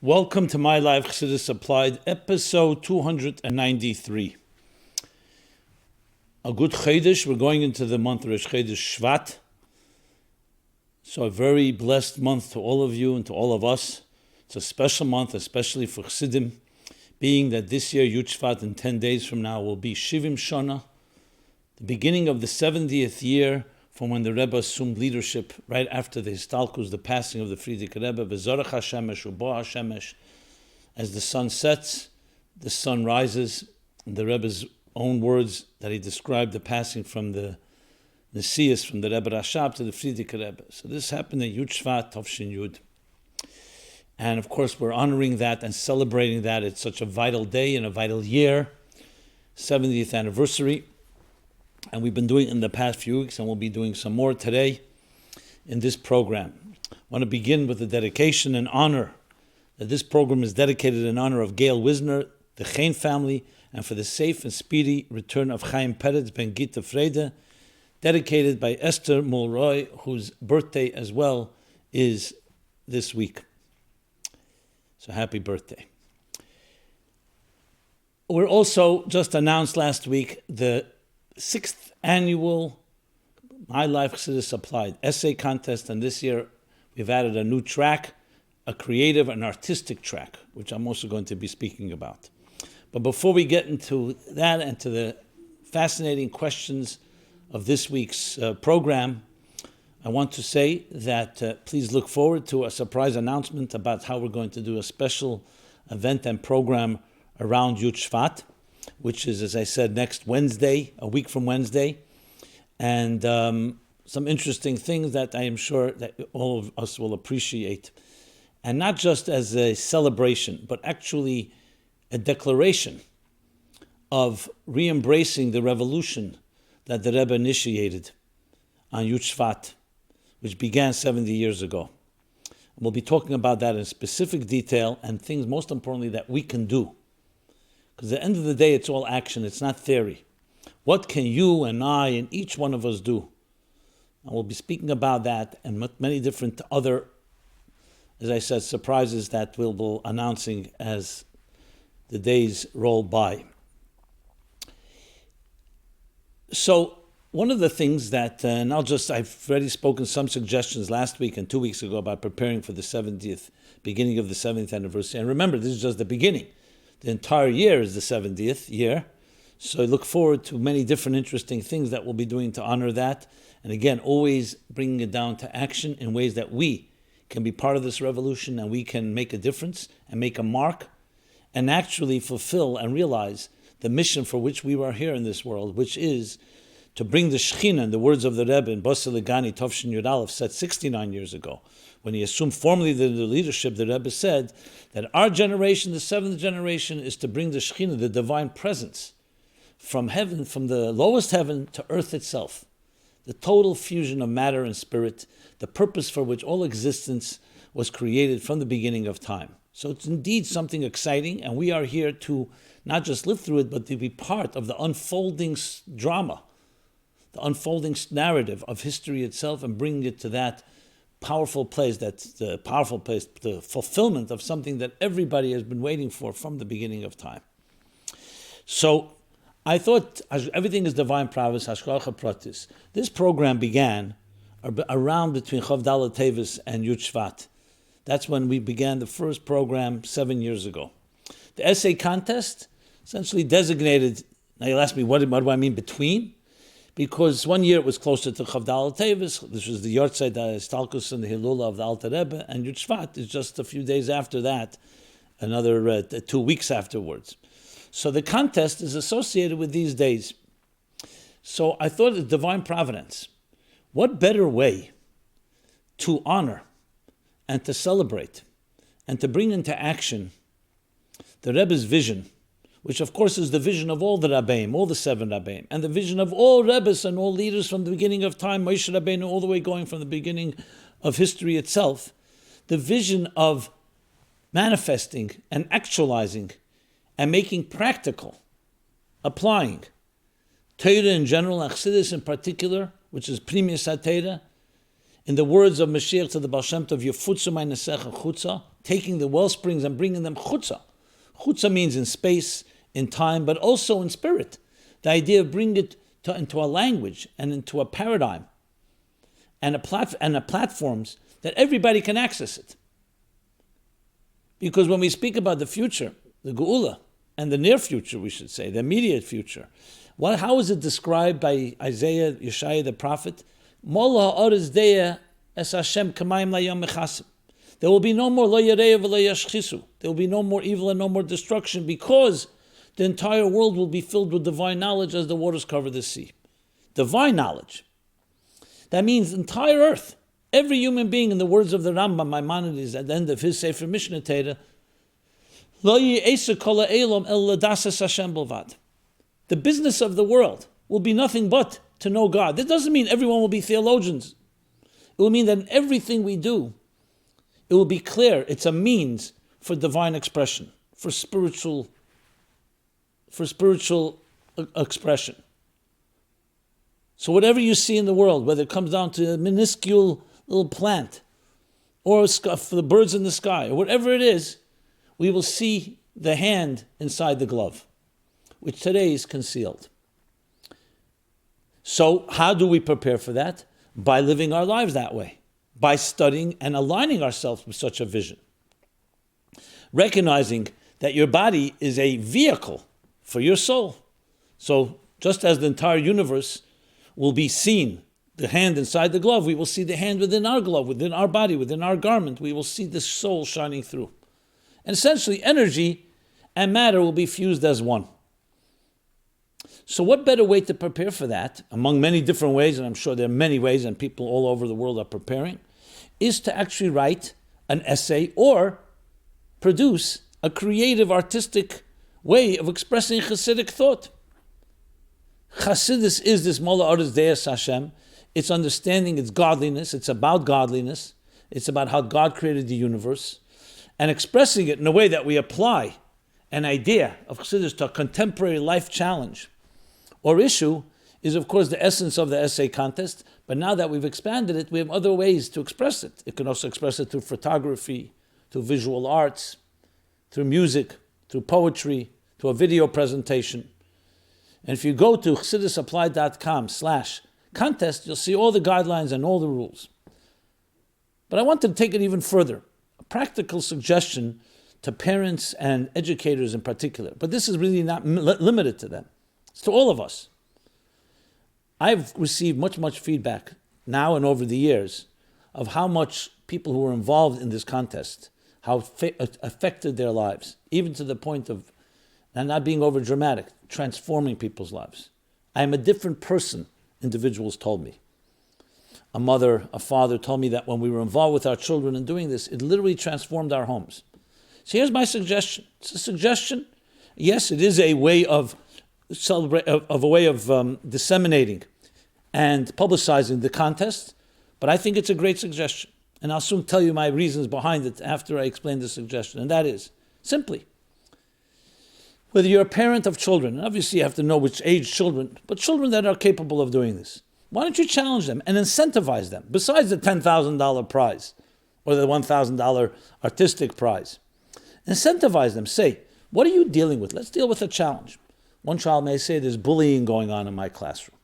Welcome to My Life Chassidus Applied, episode 293. A good Chodesh. We're going into the month Rosh Shevat. So a very blessed month to all of you and to all of us. It's a special month, especially for Chassidim, being that this year, Yud Shvat, in 10 days from now, will be Shivim Shana, the beginning of the 70th year from when the Rebbe assumed leadership right after the Histalkus, the passing of the Frierdiker Rebbe, V'zorach HaShemesh U'bo HaShemesh. As the sun sets, the sun rises. In the Rebbe's own words that he described the passing from the Nesias, from the Rebbe Rashab to the Frierdiker Rebbe. So this happened in Yud Shvat, Tovshin Yud. And of course we're honoring that and celebrating that. It's such a vital day and a vital year, 70th anniversary. And we've been doing it in the past few weeks, and we'll be doing some more today in this program. I want to begin with the dedication and honor that this program is dedicated in honor of Gail Wisner, the Chain family, and for the safe and speedy return of Chaim Peretz ben Gita Frede, dedicated by Esther Mulroy, whose birthday as well is this week. So happy birthday. We're also just announced last week the 6th annual My Life Chassidus Applied essay contest, and this year we've added a new track, a creative and artistic track, which I'm also going to be speaking about. But before we get into that and to the fascinating questions of this week's program, I want to say that please look forward to a surprise announcement about how we're going to do a special event and program around Yud Shvat, which is, as I said, next Wednesday, a week from Wednesday, and some interesting things that I am sure that all of us will appreciate. And not just as a celebration, but actually a declaration of re-embracing the revolution that the Rebbe initiated on Yud Shvat, which began 70 years ago. We'll be talking about that in specific detail and things, most importantly, that we can do. Because at the end of the day, it's all action, it's not theory. What can you and I and each one of us do? And we'll be speaking about that and many different other, as I said, surprises that we'll be announcing as the days roll by. So one of the things that, and I've already spoken some suggestions last week and 2 weeks ago about preparing for the beginning of the 70th anniversary. And remember, this is just the beginning. The entire year is the 70th year. So I look forward to many different interesting things that we'll be doing to honor that. And again, always bringing it down to action in ways that we can be part of this revolution and we can make a difference and make a mark and actually fulfill and realize the mission for which we are here in this world, which is to bring the Shechina, in the words of the Rebbe in Boselegani Tovshin Yud Aleph, said 69 years ago. When he assumed formally the leadership, the Rebbe said that our generation, the seventh generation, is to bring the Shekhinah, the divine presence, from heaven, from the lowest heaven to earth itself. The total fusion of matter and spirit, the purpose for which all existence was created from the beginning of time. So it's indeed something exciting, and we are here to not just live through it, but to be part of the unfolding drama, the unfolding narrative of history itself, and bring it to that powerful place, the fulfillment of something that everybody has been waiting for from the beginning of time. So I thought everything is divine providence, hashgacha pratis. This program began around between Chav Dalet Tevis and Yud Shvat. That's when we began the first program 7 years ago. The essay contest essentially designated, now you'll ask me, what do I mean between? Because 1 year it was closer to Chav Dalet Tevis. This was the Yortzeit, the Histalkus and the Hilula of the Alter Rebbe, and Yud Shvat is just a few days after that, another 2 weeks afterwards. So the contest is associated with these days. So I thought of divine providence. What better way to honor and to celebrate and to bring into action the Rebbe's vision, which of course is the vision of all the Rabbeim, all the 7 Rabbeim, and the vision of all Rebbes and all leaders from the beginning of time, Moshe Rabbeinu, all the way going from the beginning of history itself, the vision of manifesting and actualizing and making practical, applying Torah in general, Chassidus in particular, which is Primius HaTorah, in the words of Mashiach to the Baal Shem Tov, Yefutzu meinesecha chutza, taking the well springs and bringing them chutza. Chutza means in space, in time, but also in spirit. The idea of bringing it into a language and into a paradigm and a platforms that everybody can access it. Because when we speak about the future, the geulah, and the near future, we should say, the immediate future, how is it described by Isaiah, Yeshaya, the prophet? There will be no more lo yareya v'lo yashchisu. There will be no more evil and no more destruction, because the entire world will be filled with divine knowledge as the waters cover the sea. Divine knowledge. That means the entire earth, every human being, in the words of the Rambam Maimonides at the end of his Sefer Mishnah Torah, lo yi'esu kol ha'elam el ladasas Hashem bilvad. The business of the world will be nothing but to know God. That doesn't mean everyone will be theologians. It will mean that in everything we do, it will be clear it's a means for divine expression, for spiritual expression. So whatever you see in the world, whether it comes down to a minuscule little plant, or for the birds in the sky, or whatever it is, we will see the hand inside the glove, which today is concealed. So how do we prepare for that? By living our lives that way, by studying and aligning ourselves with such a vision. Recognizing that your body is a vehicle for your soul. So just as the entire universe will be seen, the hand inside the glove, we will see the hand within our glove, within our body, within our garment. We will see the soul shining through. And essentially, energy and matter will be fused as one. So what better way to prepare for that, among many different ways, and I'm sure there are many ways, and people all over the world are preparing, is to actually write an essay or produce a creative, artistic way of expressing Chassidic thought. Chassidus is this Mola Oretz Deus Hashem. It's understanding its godliness. It's about godliness. It's about how God created the universe, and expressing it in a way that we apply an idea of Chassidus to a contemporary life challenge or issue is, of course, the essence of the essay contest. But now that we've expanded it, we have other ways to express it. It can also express it through photography, through visual arts, through music, through poetry, through a video presentation. And if you go to chassidusapply.com/contest, you'll see all the guidelines and all the rules. But I want to take it even further. A practical suggestion to parents and educators in particular. But this is really not limited to them. It's to all of us. I've received much feedback now and over the years of how much people who were involved in this contest, how affected their lives, even to the point of, and not being over dramatic, transforming people's lives. I am a different person, individuals told me. A mother, a father told me that when we were involved with our children in doing this, it literally transformed our homes. So here's my suggestion. It's a suggestion. Yes, it is a way of disseminating and publicizing the contest, but I think it's a great suggestion. And I'll soon tell you my reasons behind it after I explain the suggestion. And that is, simply, whether you're a parent of children, and obviously you have to know which age children, but children that are capable of doing this, why don't you challenge them and incentivize them, besides the $10,000 prize or the $1,000 artistic prize? Incentivize them. Say, what are you dealing with? Let's deal with a challenge. One child may say, there's bullying going on in my classroom.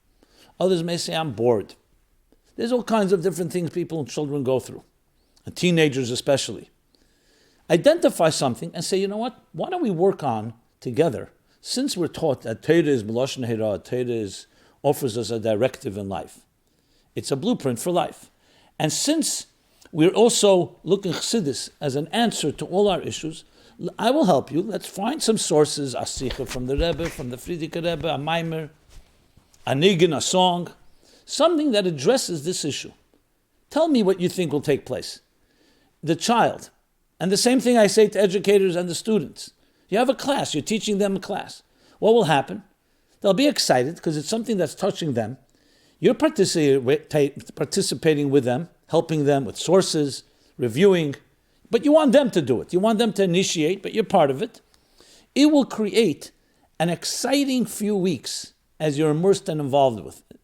Others may say, I'm bored. There's all kinds of different things people and children go through, and teenagers especially. Identify something and say, you know what? Why don't we work on together, since we're taught that Torah is Melashon Hira, Torah offers us a directive in life. It's a blueprint for life. And since we're also looking at Chassidus as an answer to all our issues, I will help you. Let's find some sources, a sikha from the Rebbe, from the Frierdiker Rebbe, a Meir, a nigun, a song, something that addresses this issue. Tell me what you think will take place. The child, and the same thing I say to educators and the students. You have a class, you're teaching them a class. What will happen? They'll be excited because it's something that's touching them. You're participating with them, helping them with sources, reviewing, but you want them to do it. You want them to initiate, but you're part of it. It will create an exciting few weeks as you're immersed and involved with it.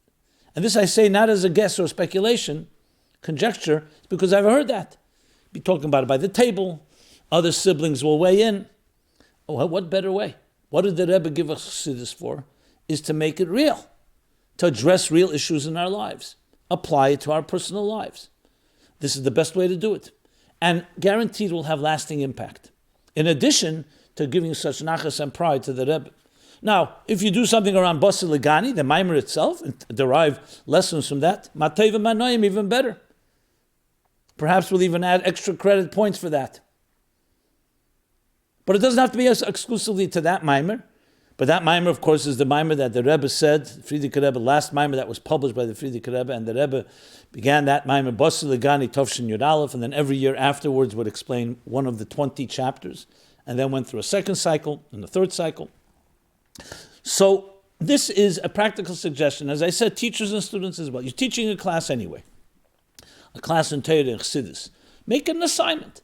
And this I say not as a guess or speculation, conjecture, because I've heard that. Be talking about it by the table, Other siblings will weigh in. Oh, what better way? What did the Rebbe give us Chassidus for? Is to make it real, to address real issues in our lives, apply it to our personal lives. This is the best way to do it, and guaranteed will have lasting impact. In addition to giving such nachas and pride to the Rebbe. Now, if you do something around Basi Legani, the Meir itself, and derive lessons from that, Mateva Manoim, even better. Perhaps we'll even add extra credit points for that. But it doesn't have to be exclusively to that Meir. But that Meir, of course, is the Meir that the Rebbe said, Friedrich Rebbe, last Meir that was published by the Friedrich Rebbe, and the Rebbe began that Meir, Basi Legani Tovshin Yud Aleph, and then every year afterwards would explain one of the 20 chapters, and then went through a second cycle and a third cycle. So this is a practical suggestion. As I said, teachers and students as well. You're teaching a class anyway, a class in Torah and Chassidus. Make an assignment.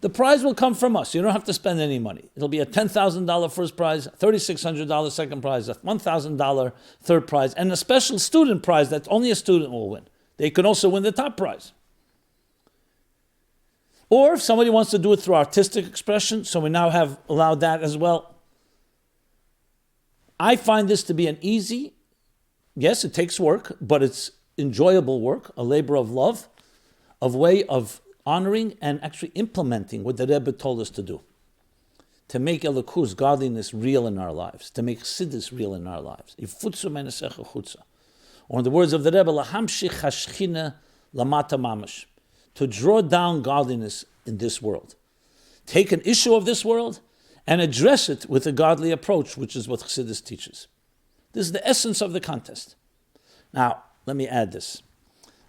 The prize will come from us. You don't have to spend any money. It'll be a $10,000 first prize, $3,600 second prize, a $1,000 third prize, and a special student prize that only a student will win. They can also win the top prize. Or if somebody wants to do it through artistic expression, so we now have allowed that as well. I find this to be an easy, yes, it takes work, but it's enjoyable work, a labor of love, a way of honoring and actually implementing what the Rebbe told us to do. To make Elokus, godliness, real in our lives. To make Chassidus real in our lives. Or in the words of the Rebbe, Lahamshich hashchina lamata mamash. To draw down godliness in this world. Take an issue of this world and address it with a godly approach, which is what Chassidus teaches. This is the essence of the contest. Now, let me add this.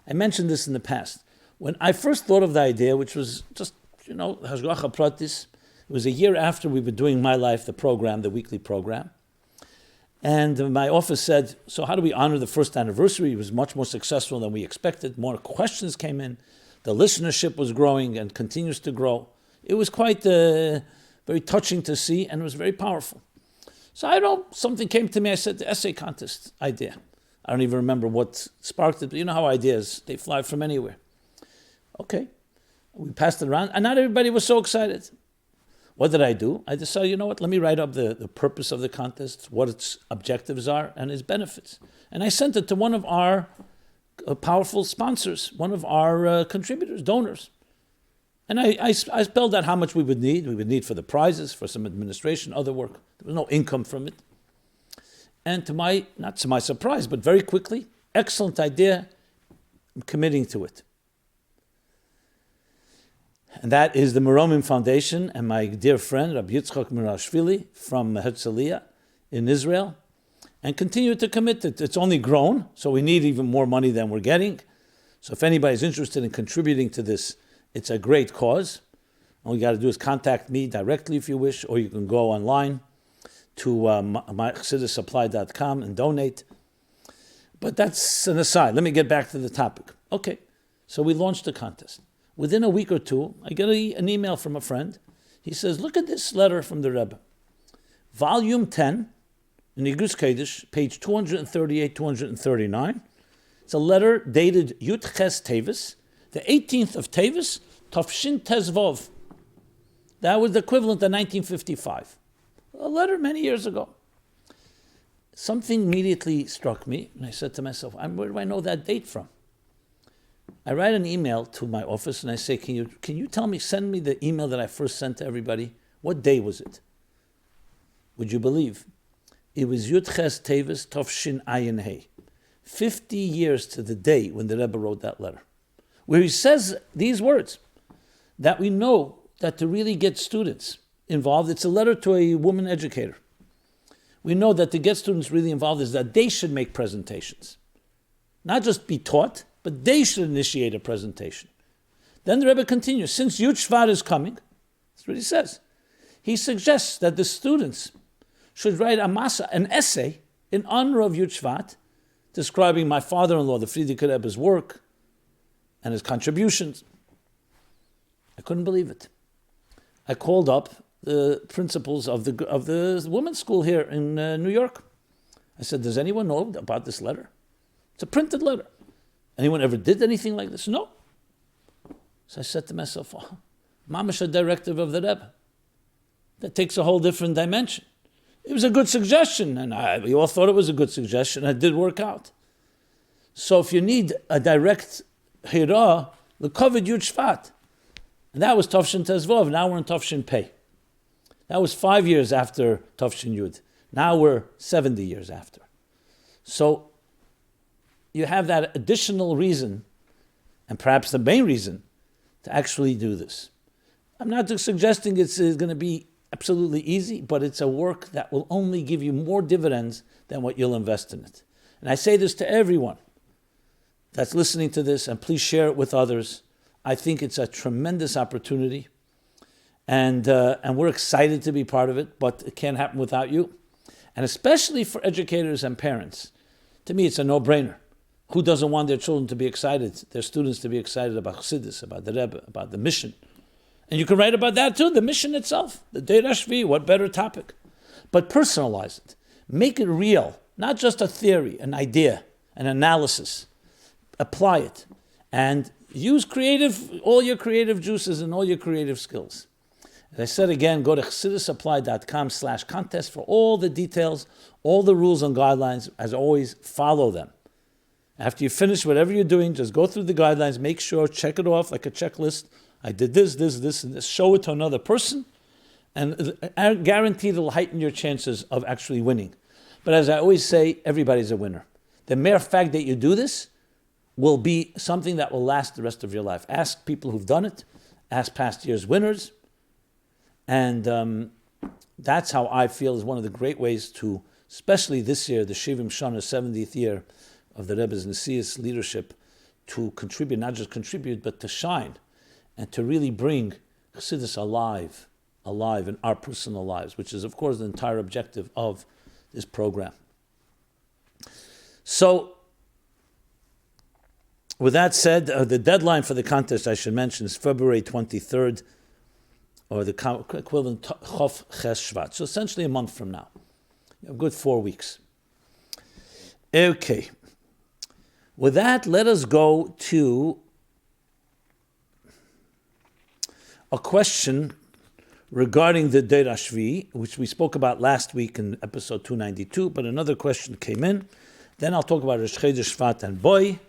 I mentioned this in the past. When I first thought of the idea, which was just, hashgacha pratis, it was a year after we were doing My Life, the program, the weekly program. And my office said, so how do we honor the first anniversary? It was much more successful than we expected. More questions came in. The listenership was growing and continues to grow. It was quite very touching to see, and it was very powerful. So something came to me. I said, the essay contest idea. I don't even remember what sparked it, but you know how ideas, they fly from anywhere. Okay, we passed it around, and not everybody was so excited. What did I do? I decided, you know what, let me write up the purpose of the contest, what its objectives are, and its benefits. And I sent it to one of our powerful sponsors, one of our contributors, donors. And I spelled out how much we would need. We would need for the prizes, for some administration, other work. There was no income from it. And not to my surprise, but very quickly, excellent idea, I'm committing to it. And that is the Meromim Foundation and my dear friend, Rabbi Yitzchak Mirashvili from Herzliya in Israel, and continue to commit it. It's only grown, so we need even more money than we're getting. So if anybody's interested in contributing to this, it's a great cause. All you got to do is contact me directly if you wish, or you can go online to mychassidussupply.com and donate. But that's an aside. Let me get back to the topic. Okay, so we launched the contest. Within a week or two, I get an email from a friend. He says, look at this letter from the Rebbe. Volume 10, in Igus Chodesh, page 238, 239. It's a letter dated Yud Ches Tevis, the 18th of Tevis, Tafshin Tezvov. That was the equivalent of 1955. A letter many years ago. Something immediately struck me, and I said to myself, where do I know that date from? I write an email to my office and I say, can you tell me, send me the email that I first sent to everybody? What day was it? Would you believe? It was Yud Ches Tevis Tovshin Ayin Hei. 50 years to the day when the Rebbe wrote that letter, where he says these words, that we know that to really get students involved, it's a letter to a woman educator. We know that to get students really involved is that they should make presentations. Not just be taught, but they should initiate a presentation. Then the Rebbe continues, since Yud Shvat is coming, that's what he says. He suggests that the students should write an essay in honor of Yud Shvat, describing my father-in-law, the Friedrich Rebbe's work and his contributions. I couldn't believe it. I called up the principals of the women's school here in New York. I said, does anyone know about this letter? It's a printed letter. Anyone ever did anything like this? No. So I said to myself, mamash a directive of the Rebbe. That takes a whole different dimension. It was a good suggestion, and we all thought it was a good suggestion, and it did work out. So if you need a direct hira, the covered Yud Shvat. And that was Tavshin Tezvov. Now we're in Tavshin Pei. That was 5 years after Tavshin Yud. Now we're 70 years after. So you have that additional reason, and perhaps the main reason, to actually do this. I'm not suggesting it's going to be absolutely easy, but it's a work that will only give you more dividends than what you'll invest in it. And I say this to everyone that's listening to this, and please share it with others. I think it's a tremendous opportunity, and we're excited to be part of it, but it can't happen without you. And especially for educators and parents, to me it's a no-brainer. Who doesn't want their children to be excited, their students to be excited about Chassidus, about the Rebbe, about the mission? And you can write about that too, the mission itself, the Dei Rashvi, what better topic? But personalize it. Make it real, not just a theory, an idea, an analysis. Apply it. And use all your creative juices and all your creative skills. As I said again, go to chassidusapply.com/contest for all the details, all the rules and guidelines. As always, follow them. After you finish whatever you're doing, just go through the guidelines, make sure, check it off like a checklist. I did this, and this. Show it to another person, and I guarantee it'll heighten your chances of actually winning. But as I always say, everybody's a winner. The mere fact that you do this will be something that will last the rest of your life. Ask people who've done it. Ask past year's winners. And that's how I feel is one of the great ways to, especially this year, the Shivim Shana, 70th year of the Rebbe's Nesius leadership, to contribute, not just contribute, but to shine and to really bring Chassidus alive in our personal lives, which is, of course, the entire objective of this program. So, with that said, the deadline for the contest, I should mention, is February 23rd, or the equivalent Chof Ches Shvat. So essentially a month from now. A good 4 weeks. Okay. With that, let us go to a question regarding the Dei Rashvi, which we spoke about last week in episode 292, but another question came in. Then I'll talk about Rosh Chodesh, Shvat, and Boy.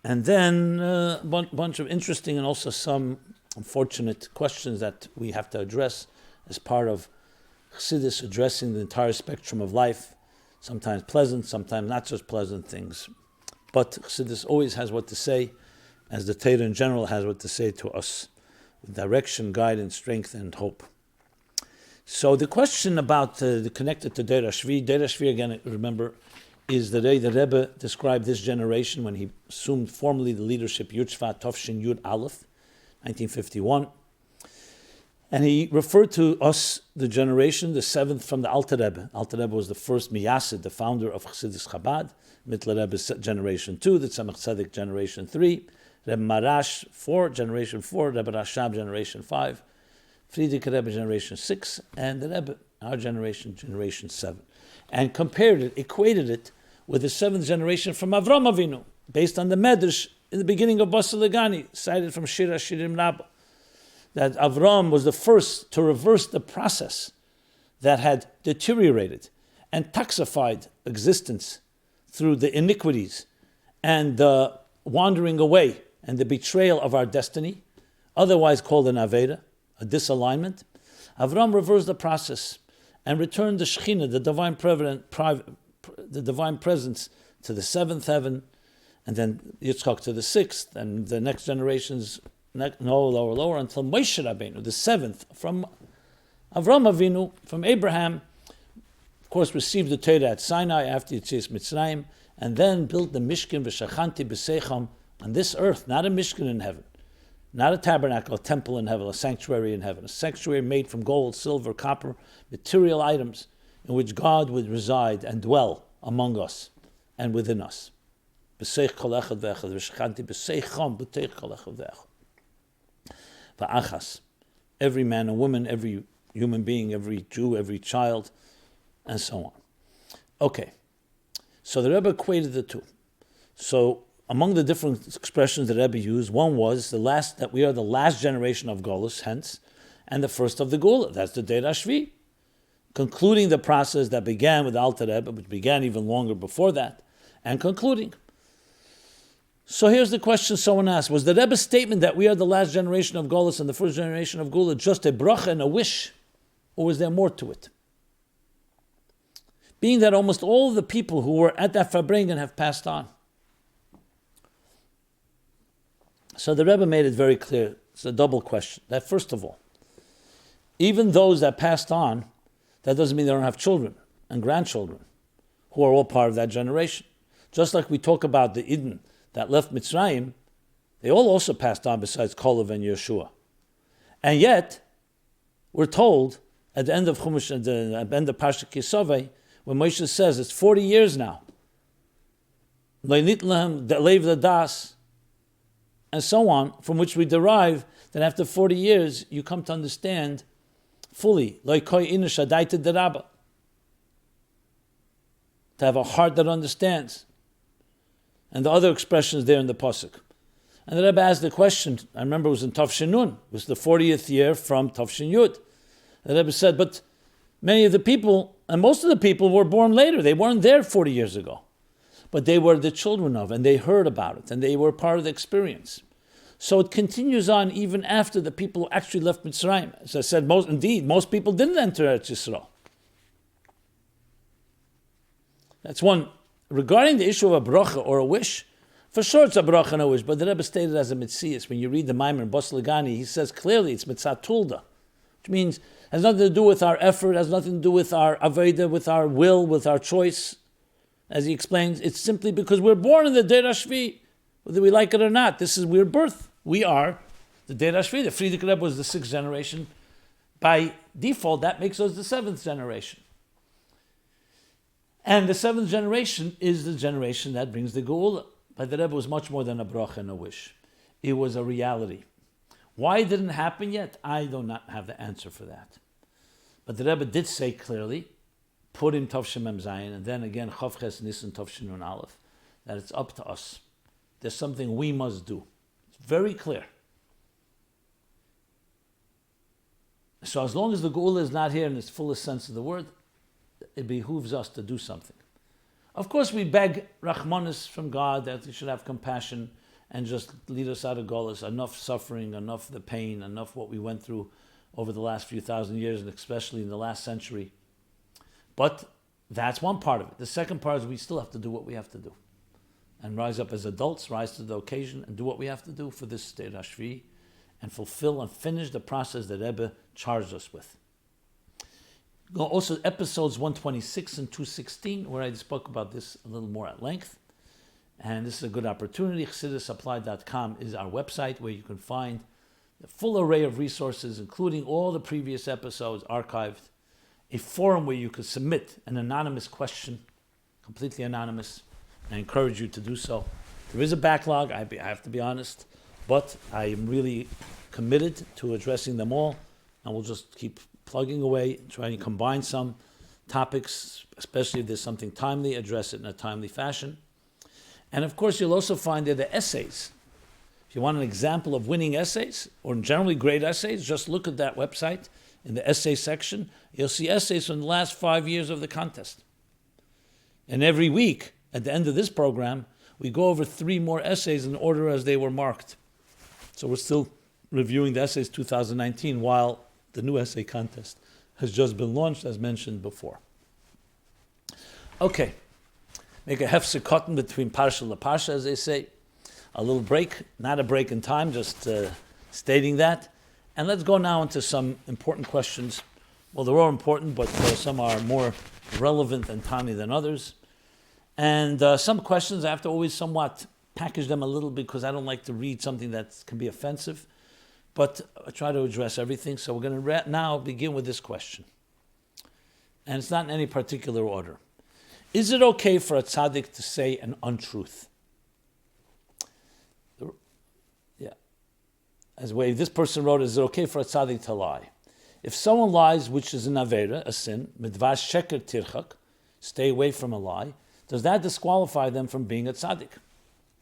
And then a bunch of interesting and also some unfortunate questions that we have to address as part of Chassidus addressing the entire spectrum of life, sometimes pleasant, sometimes not just pleasant things. But Chassidus always has what to say, as the Torah in general has what to say to us, with direction, guidance, strength, and hope. So the question about connected to Dei Rashvi, again, remember, is the way the Rebbe described this generation when he assumed formally the leadership, Yud Shvat Tavshin Yud Aleph, 1951. And he referred to us, the generation, the seventh from the Alter Rebbe. Alter Rebbe was the first Miyasid, the founder of Chassidus Chabad. Mittler Rebbe generation 2, the Tzemach Tzedek generation 3, Rebbe Marash 4, generation 4, Rebbe Rashab generation 5, Friedrich Rebbe generation 6, and the Rebbe, our generation 7. And compared it, equated it with the seventh generation from Avram Avinu, based on the Medrash in the beginning of Basel Legani, cited from Shir HaShirim Rabbah, that Avram was the first to reverse the process that had deteriorated and toxified existence through the iniquities and the wandering away and the betrayal of our destiny, otherwise called an Aveda, a disalignment. Avram reversed the process and returned the Shekhinah, the divine presence, to the seventh heaven, and then Yitzchak to the sixth, and the next generations lower, until Moshe Rabbeinu, the seventh, from Avram Avinu, from Abraham, of course, received the Torah at Sinai after Yetzias Mitzrayim, and then built the Mishkan v'shachanti b'seicham on this earth, not a Mishkan in heaven, not a tabernacle, a temple in heaven, a sanctuary in heaven, a sanctuary made from gold, silver, copper, material items in which God would reside and dwell among us and within us. B'seich kol echad v'echad, v'shachanti b'seicham b'teich kol echad v'echad. V'achas, every man and woman, every human being, every Jew, every child, and so on. Okay, so the Rebbe equated the two. So among the different expressions that Rebbe used, one was that we are the last generation of galus, hence, and the first of the geulah. That's the Deir HaShvi, concluding the process that began with Alter Rebbe, which began even longer before that, and concluding. So here's the question someone asked: was the Rebbe's statement that we are the last generation of galus and the first generation of geulah just a bracha and a wish, or was there more to it? Being that almost all of the people who were at that Farbrengen have passed on. So the Rebbe made it very clear. It's a double question. That first of all, even those that passed on, that doesn't mean they don't have children and grandchildren who are all part of that generation. Just like we talk about the Eden that left Mitzrayim, they all also passed on besides Kalev and Yeshua. And yet, we're told at the end of Chumash, at the end of Parsha Kisaveh, when Moshe says it's 40 years now, Le'nit lahem de'lev l'das, and so on, from which we derive that after 40 years, you come to understand fully, to have a heart that understands. And the other expressions there in the Pasuk. And the Rebbe asked the question, I remember it was in Tafshin Nun, it was the 40th year from Tafshin Yud. The Rebbe said, but many of the people, and most of the people were born later, they weren't there 40 years ago. But they were the children of, and they heard about it, and they were part of the experience. So it continues on even after the people who actually left Mitzrayim. As I said, most people didn't enter Eretz Yisrael. That's one. Regarding the issue of a bracha or a wish, for sure it's a bracha and a wish, but the Rebbe stated as a mitzias. When you read the Meir in Bas Legani, he says clearly it's mitzat tulda, which means has nothing to do with our effort, has nothing to do with our aveda, with our will, with our choice. As he explains, it's simply because we're born in the Deir HaShvi, whether we like it or not. This is we're birth. We are the Deir HaShvi. The Frierdiker Rebbe was the 6th generation. By default, that makes us the 7th generation. And the 7th generation is the generation that brings the geulah. But the Rebbe was much more than a bracha and a wish. It was a reality. Why it didn't happen yet? I do not have the answer for that. But the Rebbe did say clearly, put in Tavshin Mem Zayin, and then again Chav Ches Nisan Tavshin Nun Aleph, that it's up to us. There's something we must do. It's very clear. So as long as the geulah is not here in its fullest sense of the word, it behooves us to do something. Of course, we beg Rachmanis from God that He should have compassion and just lead us out of galus. Enough suffering, enough the pain, enough what we went through over the last few thousand years, and especially in the last century. But that's one part of it. The second part is we still have to do what we have to do. And rise up as adults, rise to the occasion, and do what we have to do for this Deir HaShvi, and fulfill and finish the process that Rebbe charged us with. Also, episodes 126 and 216, where I spoke about this a little more at length. And this is a good opportunity. ChassidusApply.com is our website where you can find a full array of resources, including all the previous episodes archived, a forum where you could submit an anonymous question, completely anonymous. I encourage you to do so. There is a backlog, I have to be honest, but I am really committed to addressing them all, and we'll just keep plugging away, trying to combine some topics, especially if there's something timely, address it in a timely fashion. And of course, you'll also find there the essays. If you want an example of winning essays, or generally great essays, just look at that website. In the essay section, you'll see essays from the last 5 years of the contest. And every week, at the end of this program, we go over 3 more essays in order as they were marked. So we're still reviewing the essays 2019 while the new essay contest has just been launched, as mentioned before. Okay, make a hefsek cotton between parsha to parsha, as they say. A little break, not a break in time, just stating that. And let's go now into some important questions. Well, they're all important, but some are more relevant and timely than others. And some questions I have to always somewhat package them a little because I don't like to read something that can be offensive. But I try to address everything. So we're going to now begin with this question. And it's not in any particular order. Is it okay for a tzaddik to say an untruth? Yeah. As way this person wrote, is it okay for a tzaddik to lie? If someone lies, which is an avera, a sin, midvash sheker tirchak, stay away from a lie, does that disqualify them from being a tzaddik?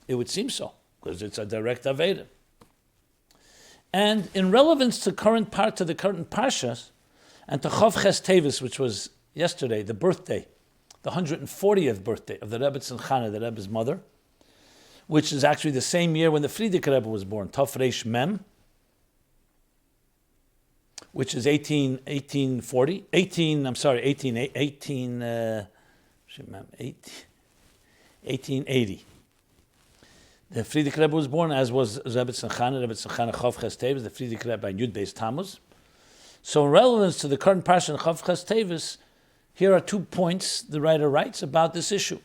It would seem so, because it's a direct Aveda. And in relevance to the current Parshas, and to Chav Ches Tevis, which was yesterday, the birthday, the 140th birthday of the Rebbe Tzimchana, the Rebbe's mother, which is actually the same year when the Frierdiker Rebbe was born, Tov Reish Mem, which is 1880. The Frierdiker Rebbe was born, as was Rebbe Tzimchana Chav Ches Tevis, the Frierdiker Rebbe by Yud Beis Tammuz. So in relevance to the current parsha in Chav Ches Tevis, here are 2 points the writer writes about this issue.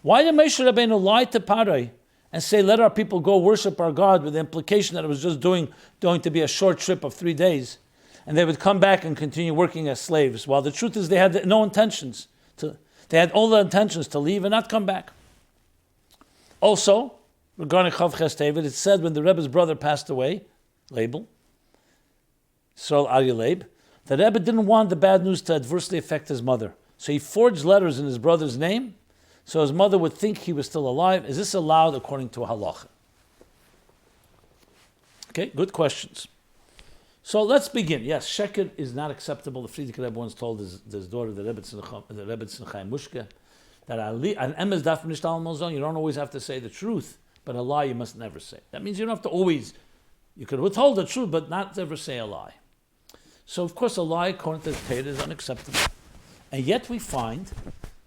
Why did Moshe Rabbeinu lie to Pharoah and say, let our people go worship our God, with the implication that it was just going to be a short trip of 3 days, and they would come back and continue working as slaves, while the truth is they had no intentions. They had all the intentions to leave and not come back. Also, regarding Chav Ches Tevis, it said when the Rebbe's brother passed away, Label, Sol Aryeh Leib, the Rebbe didn't want the bad news to adversely affect his mother. So he forged letters in his brother's name, so his mother would think he was still alive. Is this allowed according to halacha? Okay, good questions. So let's begin. Yes, sheker is not acceptable. The Frierdiker Rebbe once told his daughter, the Rebbe Tzimchai Mushke, that an emes darf nicht allemal sagen, you don't always have to say the truth, but a lie you must never say. That means you don't have to always, you could withhold the truth, but not ever say a lie. So, of course, a lie, according to the Torah, is unacceptable. And yet we find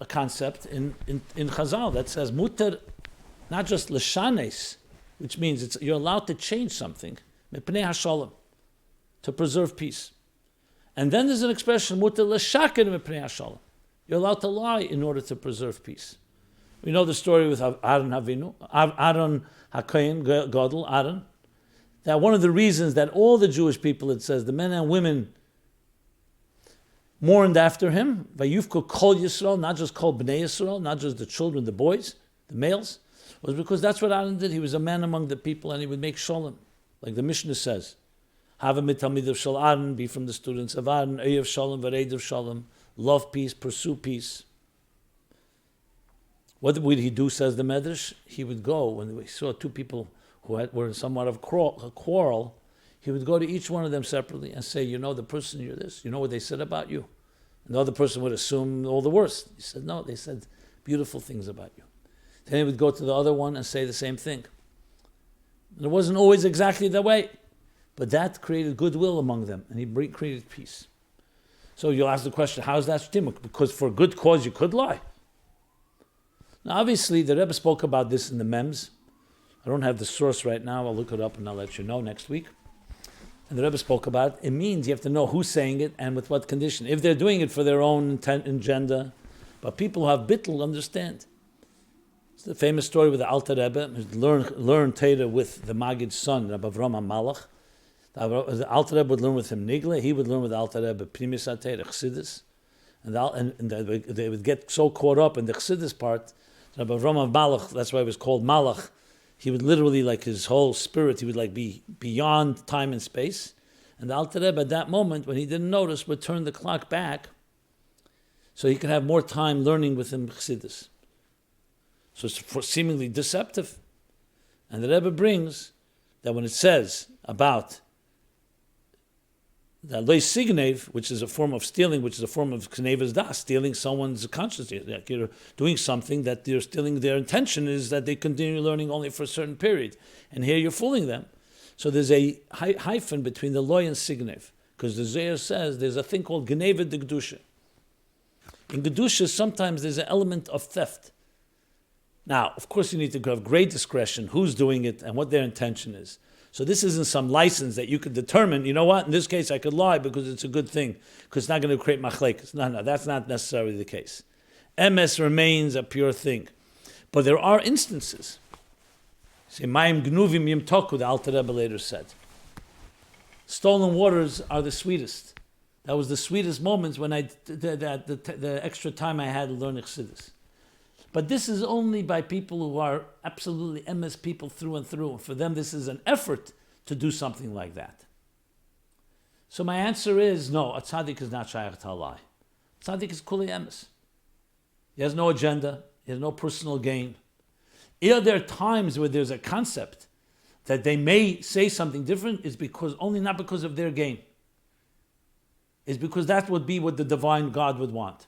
a concept in Chazal that says, muter, not just l'shanes, which means you're allowed to change something, mipnei hashalom, to preserve peace. And then there's an expression, muter l'shaker mipnei hashalom. You're allowed to lie in order to preserve peace. We know the story with Aaron Havinu, Aaron HaKohen, Gadol, Aaron, that one of the reasons that all the Jewish people, it says, the men and women mourned after him, Vayufko Kol Yisrael, not just Kol Bnei Yisrael, not just the children, the boys, the males, was because that's what Aaron did. He was a man among the people and he would make shalom. Like the Mishnah says, have a mitamid of Shal Aaron, be from the students of Aaron, Eyev Shalom, Vareid of Shalom, love peace, pursue peace. What would he do, says the Medrash? He would go, when we saw two people who were in somewhat of a quarrel, he would go to each one of them separately and say, you know the person, you're this, you know what they said about you? And the other person would assume all the worst. He said, no, they said beautiful things about you. Then he would go to the other one and say the same thing. And it wasn't always exactly that way, but that created goodwill among them, and he created peace. So you'll ask the question, how is that shtimuk? Because for a good cause you could lie. Now obviously the Rebbe spoke about this in the Mems. I don't have the source right now. I'll look it up and I'll let you know next week. And the Rebbe spoke about it. It means you have to know who's saying it and with what condition. If they're doing it for their own intent and agenda, but people who have bittul understand. It's the famous story with the Alter Rebbe, who learned Torah with the Maggid's son, Rabbi Avraham HaMalach. The Alter Rebbe would learn with him Nigla. He would learn with the Alter Rebbe Primis HaTorah, Chassidus. And they would get so caught up in the Chassidus part. Rabbi Avraham HaMalach, that's why it was called Malach. He would literally, like his whole spirit, he would like be beyond time and space. And the Alter Rebbe at that moment, when he didn't notice, would turn the clock back so he could have more time learning with him Chassidus. So it's seemingly deceptive. And the Rebbe brings that when it says about that loy signev, which is a form of stealing, which is a form of knevas das, stealing someone's consciousness. Like you're doing something that you're stealing. Their intention is that they continue learning only for a certain period, and here you're fooling them. So there's a hyphen between the loy and signev, because the Zohar says there's a thing called geneva de gedusha. In gedusha, sometimes there's an element of theft. Now, of course, you need to have great discretion who's doing it and what their intention is. So this isn't some license that you could determine, you know what, in this case I could lie because it's a good thing, because it's not going to create machlekes. No, that's not necessarily the case. MS remains a pure thing. But there are instances. Say, Mayim gnuvim yim toku, the Alter Rebbe later said. Stolen waters are the sweetest. That was the sweetest moments when the extra time I had to learn Chassidus. But this is only by people who are absolutely MS people through and through. For them, this is an effort to do something like that. So my answer is no, a tzaddik is not shayach to a lie. Tzaddik is kuli MS. He has no agenda. He has no personal gain. Are there times where there's a concept that they may say something different? Is because only not because of their gain. Is because that would be what the divine God would want.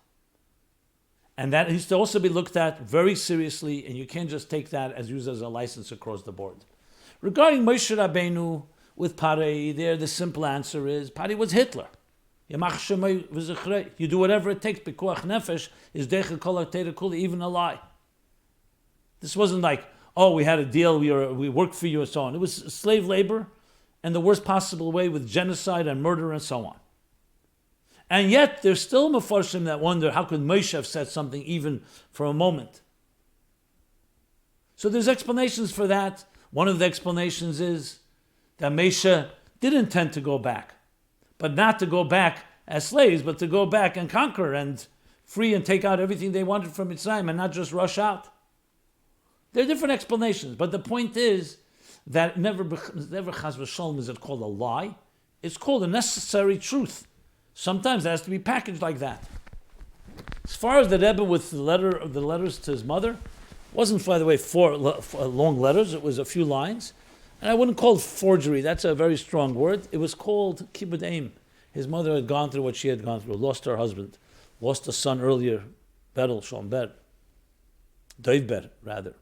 And that needs to also be looked at very seriously, and you can't just take that as used as a license across the board. Regarding Moshe Rabbeinu with Pari, there the simple answer is, Pari was Hitler. You do whatever it takes. Pikuach nefesh is decha kol kula, even a lie. This wasn't like, oh, we had a deal, we worked for you, and so on. It was slave labor, and the worst possible way with genocide and murder and so on. And yet, there's still Mefarshim that wonder, how could Moshe have said something even for a moment? So there's explanations for that. One of the explanations is that Moshe did intend to go back, but not to go back as slaves, but to go back and conquer and free and take out everything they wanted from Mitzrayim and not just rush out. There are different explanations, but the point is that never chas v'shalom is it called a lie. It's called a necessary truth. Sometimes it has to be packaged like that. As far as the Rebbe with the letters to his mother, wasn't, by the way, four long letters. It was a few lines. And I wouldn't call it forgery. That's a very strong word. It was called kibbud aim. His mother had gone through what she had gone through, lost her husband, lost a son earlier, Berel, Shalom Ber, Dov Ber, rather.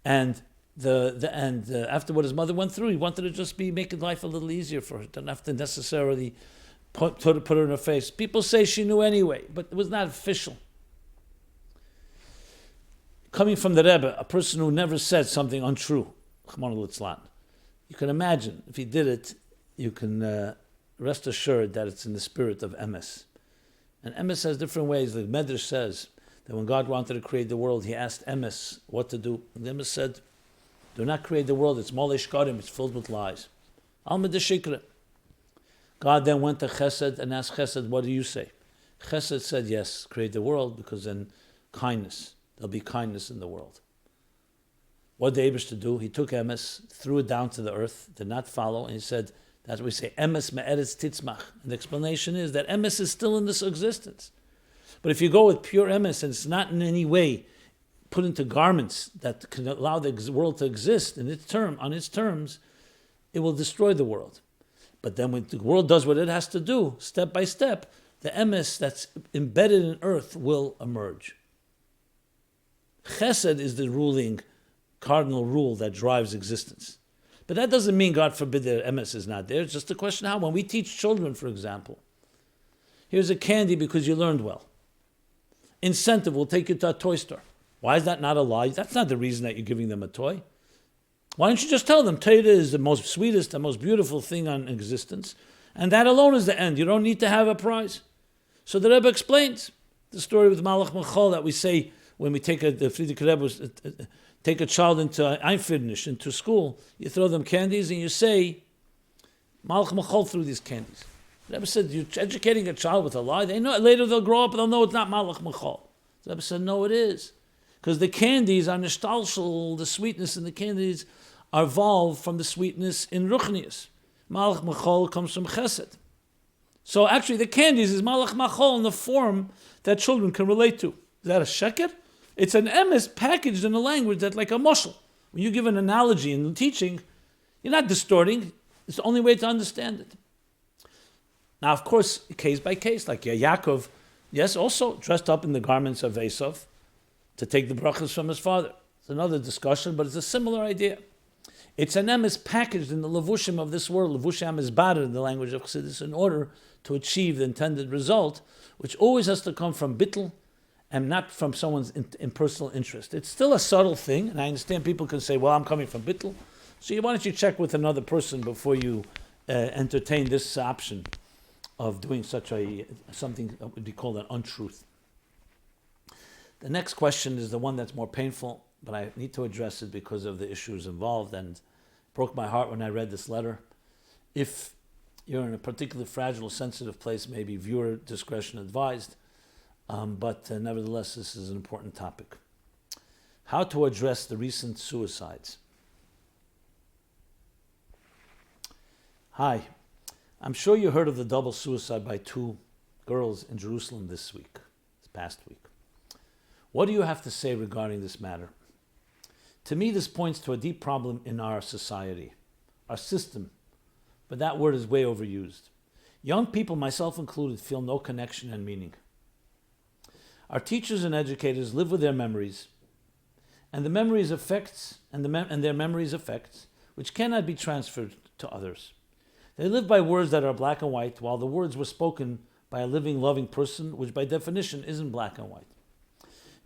And after what his mother went through, he wanted to just be making life a little easier for her. Didn't have to necessarily put her in her face. People say she knew anyway, but it was not official. Coming from the Rebbe, a person who never said something untrue, you can imagine, if he did it, you can rest assured that it's in the spirit of emes. And emes has different ways. The Medrash says that when God wanted to create the world, he asked emes what to do. And emes said, do not create the world, it's molei shkarim, it's filled with lies. Alma de shikra. God then went to Chesed and asked Chesed, what do you say? Chesed said, yes, create the world, because then kindness, there'll be kindness in the world. What did Heber to do? He took emes, threw it down to the earth, did not follow, and he said, that's what we say, emes me'eretz titzmach. And the explanation is that emes is still in this existence. But if you go with pure emes, and it's not in any way put into garments that can allow the world to exist on its terms, it will destroy the world. But then when the world does what it has to do, step by step, the emes that's embedded in earth will emerge. Chesed is the ruling cardinal rule that drives existence. But that doesn't mean, God forbid, that emes is not there. It's just a question how. When we teach children, for example, here's a candy because you learned well. Incentive, we'll take you to a toy store. Why is that not a lie? That's not the reason that you're giving them a toy. Why don't you just tell them Torah is the most sweetest, the most beautiful thing on existence, and that alone is the end. You don't need to have a prize. So the Rebbe explains the story with Malach Machol that we say when we take the Friedrich Rebbe take a child into Einfirnish, into school, you throw them candies and you say, Malach Machol threw these candies. The Rebbe said, you're educating a child with a lie. They know later they'll grow up and they'll know it's not Malach Machol. The Rebbe said, no, it is. Because the candies are nishtalshal, the sweetness in the candies are evolved from the sweetness in Ruchnius. Malach Machol comes from Chesed. So actually the candies is Malach Machol in the form that children can relate to. Is that a sheker? It's an emes packaged in a language that's like a moshel. When you give an analogy in the teaching, you're not distorting. It's the only way to understand it. Now, of course, case by case, like Yaakov, yes, also dressed up in the garments of Esav to take the brachas from his father. It's another discussion, but it's a similar idea. It's an emes packaged in the levushim of this world. Levushim is bad in the language of Chassidus in order to achieve the intended result, which always has to come from bittul and not from someone's in personal interest. It's still a subtle thing, and I understand people can say, well, I'm coming from bittul. So why don't you check with another person before you entertain this option of doing something that would be called an untruth. The next question is the one that's more painful, but I need to address it because of the issues involved, and it broke my heart when I read this letter. If you're in a particularly fragile, sensitive place, maybe viewer discretion advised, but nevertheless, this is an important topic. How to address the recent suicides. Hi, I'm sure you heard of the double suicide by 2 girls in Jerusalem this past week. What do you have to say regarding this matter? To me, this points to a deep problem in our society, our system, but that word is way overused. Young people, myself included, feel no connection and meaning. Our teachers and educators live with their memories, and the memories effects and their memories effects, which cannot be transferred to others. They live by words that are black and white, while the words were spoken by a living, loving person, which by definition isn't black and white.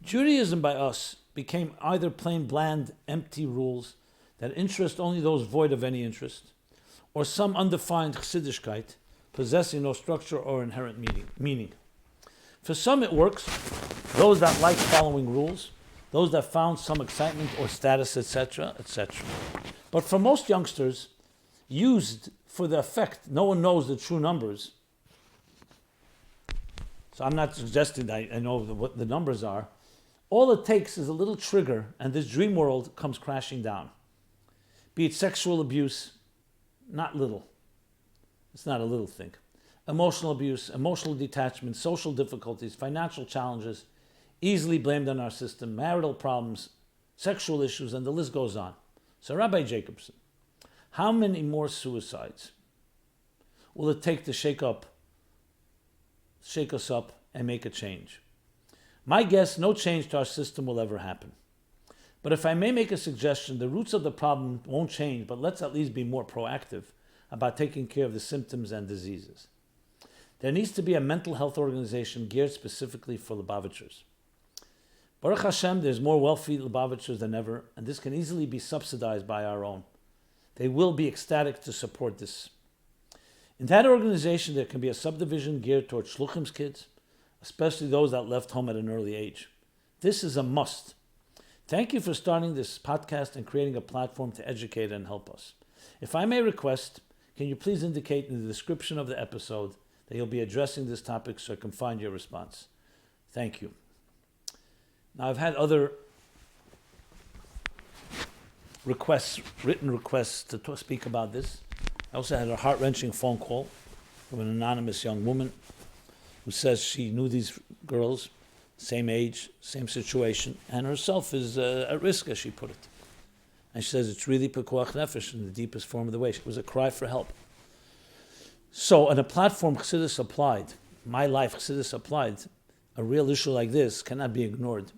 Judaism by us became either plain bland, empty rules that interest only those void of any interest, or some undefined Chassidishkeit, possessing no structure or inherent meaning. For some it works, those that like following rules, those that found some excitement or status, etc., etc. But for most youngsters, used for the effect, no one knows the true numbers. So I'm not suggesting that I know what the numbers are. All it takes is a little trigger and this dream world comes crashing down. Be it sexual abuse, not little. It's not a little thing. Emotional abuse, emotional detachment, social difficulties, financial challenges, easily blamed on our system, marital problems, sexual issues, and the list goes on. So Rabbi Jacobson, how many more suicides will it take to shake us up and make a change? My guess, no change to our system will ever happen. But if I may make a suggestion, the roots of the problem won't change, but let's at least be more proactive about taking care of the symptoms and diseases. There needs to be a mental health organization geared specifically for Lubavitchers. Baruch Hashem, there's more wealthy Lubavitchers than ever, and this can easily be subsidized by our own. They will be ecstatic to support this. In that organization, there can be a subdivision geared towards Shluchim's kids, especially those that left home at an early age. This is a must. Thank you for starting this podcast and creating a platform to educate and help us. If I may request, can you please indicate in the description of the episode that you'll be addressing this topic so I can find your response. Thank you. Now, I've had other requests, written requests to speak about this. I also had a heart-wrenching phone call from an anonymous young woman who says she knew these girls, same age, same situation, and herself is at risk, as she put it. And she says it's really pekuach nefesh in the deepest form of the way. It was a cry for help. So on a platform Chassidus applied, my life Chassidus applied, a real issue like this cannot be ignored.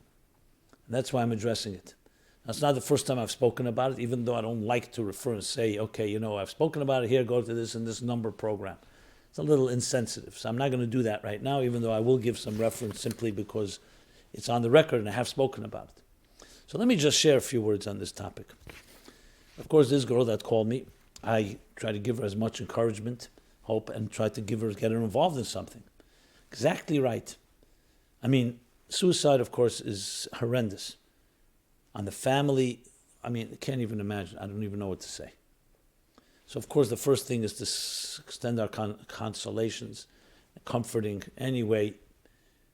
And that's why I'm addressing it. Now, it's not the first time I've spoken about it, even though I don't like to refer and say, okay, I've spoken about it here, go to this and this number program. It's a little insensitive, so I'm not going to do that right now, even though I will give some reference simply because it's on the record and I have spoken about it. So let me just share a few words on this topic. Of course, this girl that called me, I try to give her as much encouragement, hope, and try to get her involved in something. Exactly right. I mean, suicide, of course, is horrendous. On the family, I can't even imagine. I don't even know what to say. So, of course, the first thing is to extend our consolations, comforting any way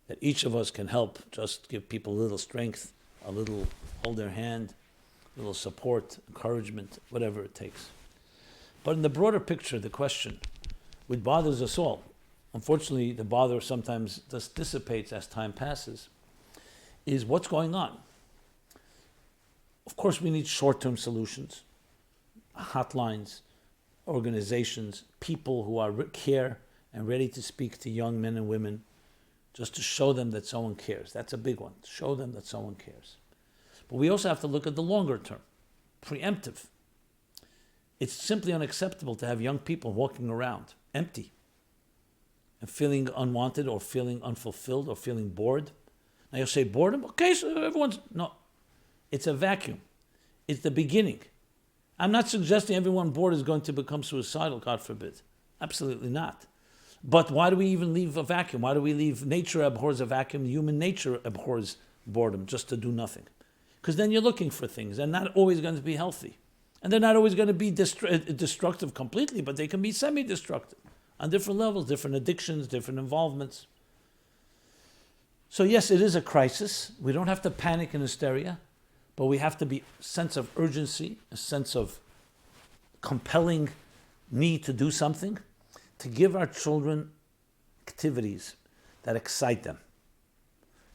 that each of us can help, just give people a little strength, a little hold their hand, a little support, encouragement, whatever it takes. But in the broader picture, the question, which bothers us all, unfortunately, the bother sometimes just dissipates as time passes, is what's going on. Of course, we need short-term solutions, hotlines, organizations, people who care and ready to speak to young men and women just to show them that someone cares. That's a big one, show them that someone cares. But we also have to look at the longer term, preemptive. It's simply unacceptable to have young people walking around empty and feeling unwanted or feeling unfulfilled or feeling bored. Now you'll say boredom? Okay, so no. It's a vacuum. It's the beginning. I'm not suggesting everyone bored is going to become suicidal, God forbid. Absolutely not. But why do we even leave a vacuum? Why do we leave? Nature abhors a vacuum. Human nature abhors boredom, just to do nothing. Because then you're looking for things. They're not always going to be healthy. And they're not always going to be destructive completely, but they can be semi-destructive on different levels, different addictions, different involvements. So yes, it is a crisis. We don't have to panic and hysteria, but we have to be a sense of urgency, a sense of compelling need to do something, to give our children activities that excite them.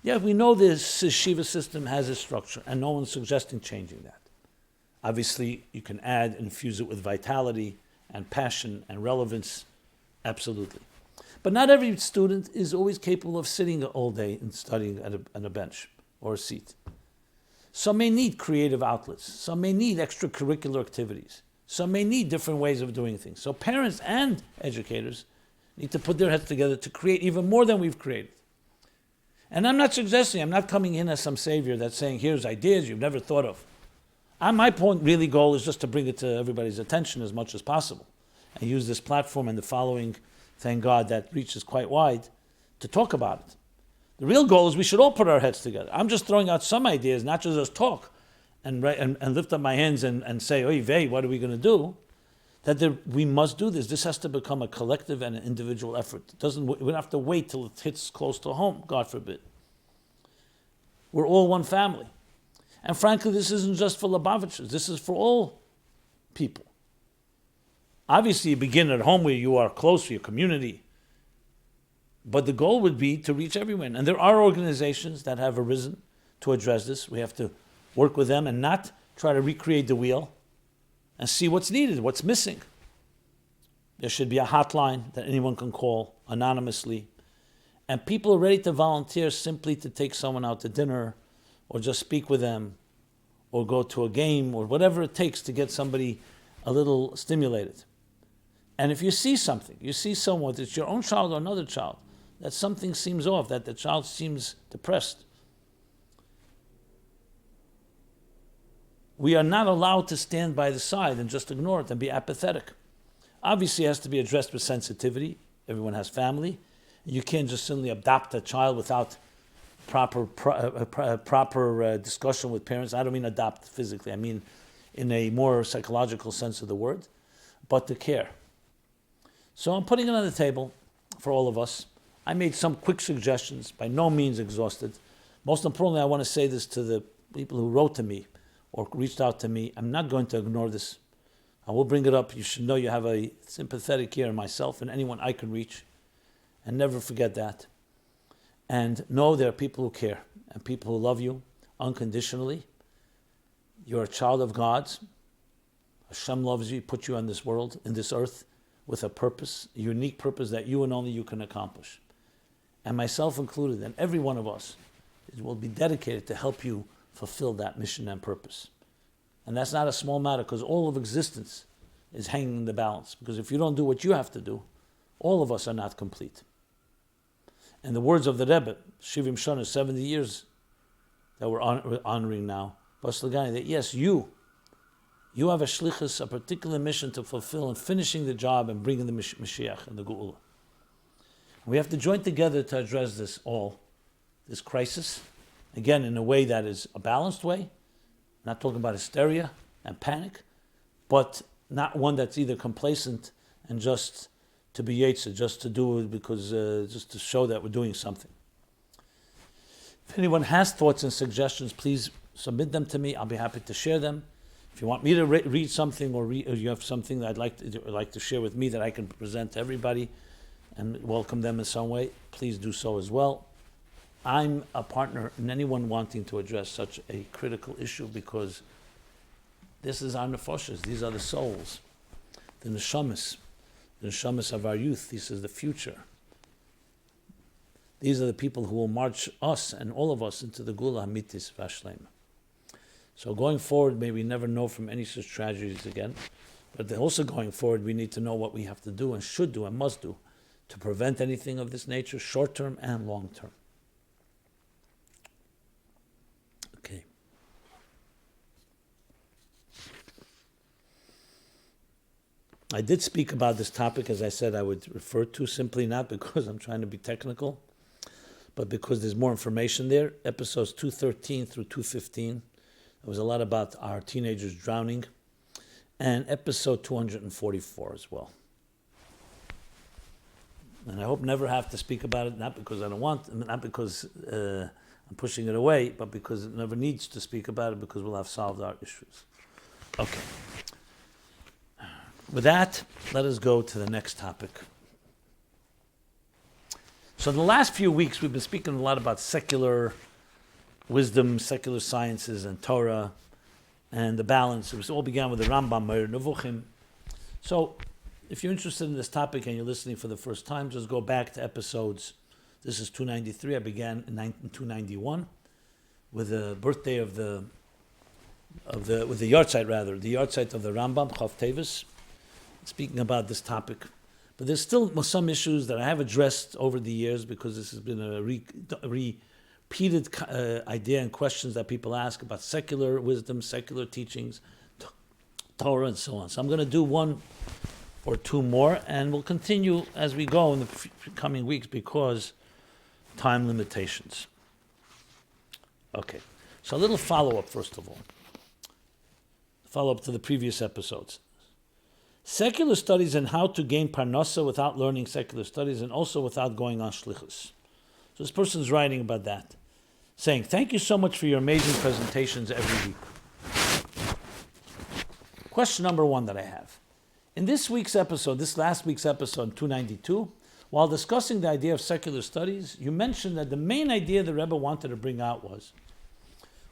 Yeah, we know this yeshiva system has a structure, and no one's suggesting changing that. Obviously, you can add, infuse it with vitality and passion and relevance, absolutely. But not every student is always capable of sitting all day and studying at a bench or a seat. Some may need creative outlets. Some may need extracurricular activities. Some may need different ways of doing things. So parents and educators need to put their heads together to create even more than we've created. And I'm not suggesting, I'm not coming in as some savior that's saying, here's ideas you've never thought of. My point, really, goal is just to bring it to everybody's attention as much as possible and use this platform and the following, thank God, that reaches quite wide, to talk about it. The real goal is we should all put our heads together. I'm just throwing out some ideas, not just talk and lift up my hands and say, oy vey, what are we going to do? We must do this. This has to become a collective and an individual effort. We don't have to wait till it hits close to home, God forbid. We're all one family. And frankly, this isn't just for Lubavitchers. This is for all people. Obviously, you begin at home where you are close to your community. But the goal would be to reach everyone. And there are organizations that have arisen to address this. We have to work with them and not try to recreate the wheel and see what's needed, what's missing. There should be a hotline that anyone can call anonymously. And people are ready to volunteer simply to take someone out to dinner or just speak with them or go to a game or whatever it takes to get somebody a little stimulated. And if you see something, you see someone, whether it's your own child or another child, that something seems off, that the child seems depressed, we are not allowed to stand by the side and just ignore it and be apathetic. Obviously, it has to be addressed with sensitivity. Everyone has family. You can't just simply adopt a child without proper discussion with parents. I don't mean adopt physically. I mean in a more psychological sense of the word, but to care. So I'm putting it on the table for all of us. I made some quick suggestions, by no means exhausted. Most importantly, I want to say this to the people who wrote to me or reached out to me. I'm not going to ignore this. I will bring it up. You should know you have a sympathetic ear in myself and anyone I can reach. And never forget that. And know there are people who care and people who love you unconditionally. You're a child of God's. Hashem loves you, put you on this world, in this earth, with a purpose, a unique purpose that you and only you can accomplish. And myself included, and every one of us will be dedicated to help you fulfill that mission and purpose. And that's not a small matter, because all of existence is hanging in the balance. Because if you don't do what you have to do, all of us are not complete. And the words of the Rebbe, Shivim Shana, 70 years that we're honoring now, that yes, you have a shlichus, a particular mission to fulfill in finishing the job and bringing the Mashiach and the geulah. We have to join together to address this crisis, again, in a way that is a balanced way, not talking about hysteria and panic, but not one that's either complacent and just to be yetzer, just to do it because, just to show that we're doing something. If anyone has thoughts and suggestions, please submit them to me. I'll be happy to share them. If you want me to read something or you have something that I'd like to share with me that I can present to everybody and welcome them in some way, please do so as well. I'm a partner in anyone wanting to address such a critical issue because this is our nefashos. These are the souls, the neshamas of our youth. This is the future. These are the people who will march us and all of us into the geulah hamitis v'ashleima. So going forward, may we never know from any such tragedies again. But also going forward, we need to know what we have to do and should do and must do to prevent anything of this nature, short-term and long-term. Okay. I did speak about this topic, as I said, I would refer to simply not because I'm trying to be technical, but because there's more information there. Episodes 213 through 215. There was a lot about our teenagers drowning. And episode 244 as well. And I hope never have to speak about it, not because I don't want, not because I'm pushing it away, but because it never needs to speak about it because we'll have solved our issues. Okay. With that, let us go to the next topic. So in the last few weeks, we've been speaking a lot about secular wisdom, secular sciences, and Torah, and the balance. It all began with the Rambam, Meir, Nevuchim. So, if you're interested in this topic and you're listening for the first time, just go back to episodes. This is 293. I began in 291 with the birthday with the yahrzeit of the Rambam, Chav Tevis, speaking about this topic. But there's still some issues that I have addressed over the years because this has been a repeated idea and questions that people ask about secular wisdom, secular teachings, Torah, and so on. So I'm going to do one or two more, and we'll continue as we go in the coming weeks because time limitations. Okay, so a little follow-up first of all. Follow-up to the previous episodes. Secular studies and how to gain parnasa without learning secular studies and also without going on shlichus. So this person's writing about that, saying, thank you so much for your amazing presentations every week. Question number one that I have. In this last week's episode, 292, while discussing the idea of secular studies, you mentioned that the main idea the Rebbe wanted to bring out was,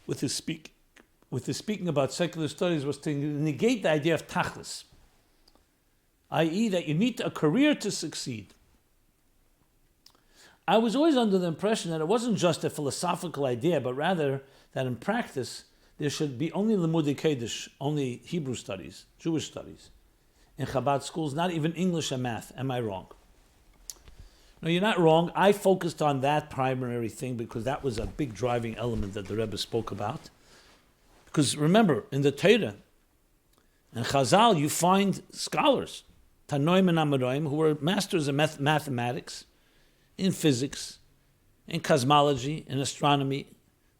with his speaking about secular studies, was to negate the idea of tachlis, i.e. that you need a career to succeed. I was always under the impression that it wasn't just a philosophical idea, but rather that in practice there should be only limudei kodesh, only Hebrew studies, Jewish studies. In Chabad schools, not even English and math. Am I wrong? No, you're not wrong. I focused on that primary thing because that was a big driving element that the Rebbe spoke about. Because remember, in the Torah and Chazal, you find scholars, Tanoim and Amoraim, who were masters in mathematics, in physics, in cosmology, in astronomy,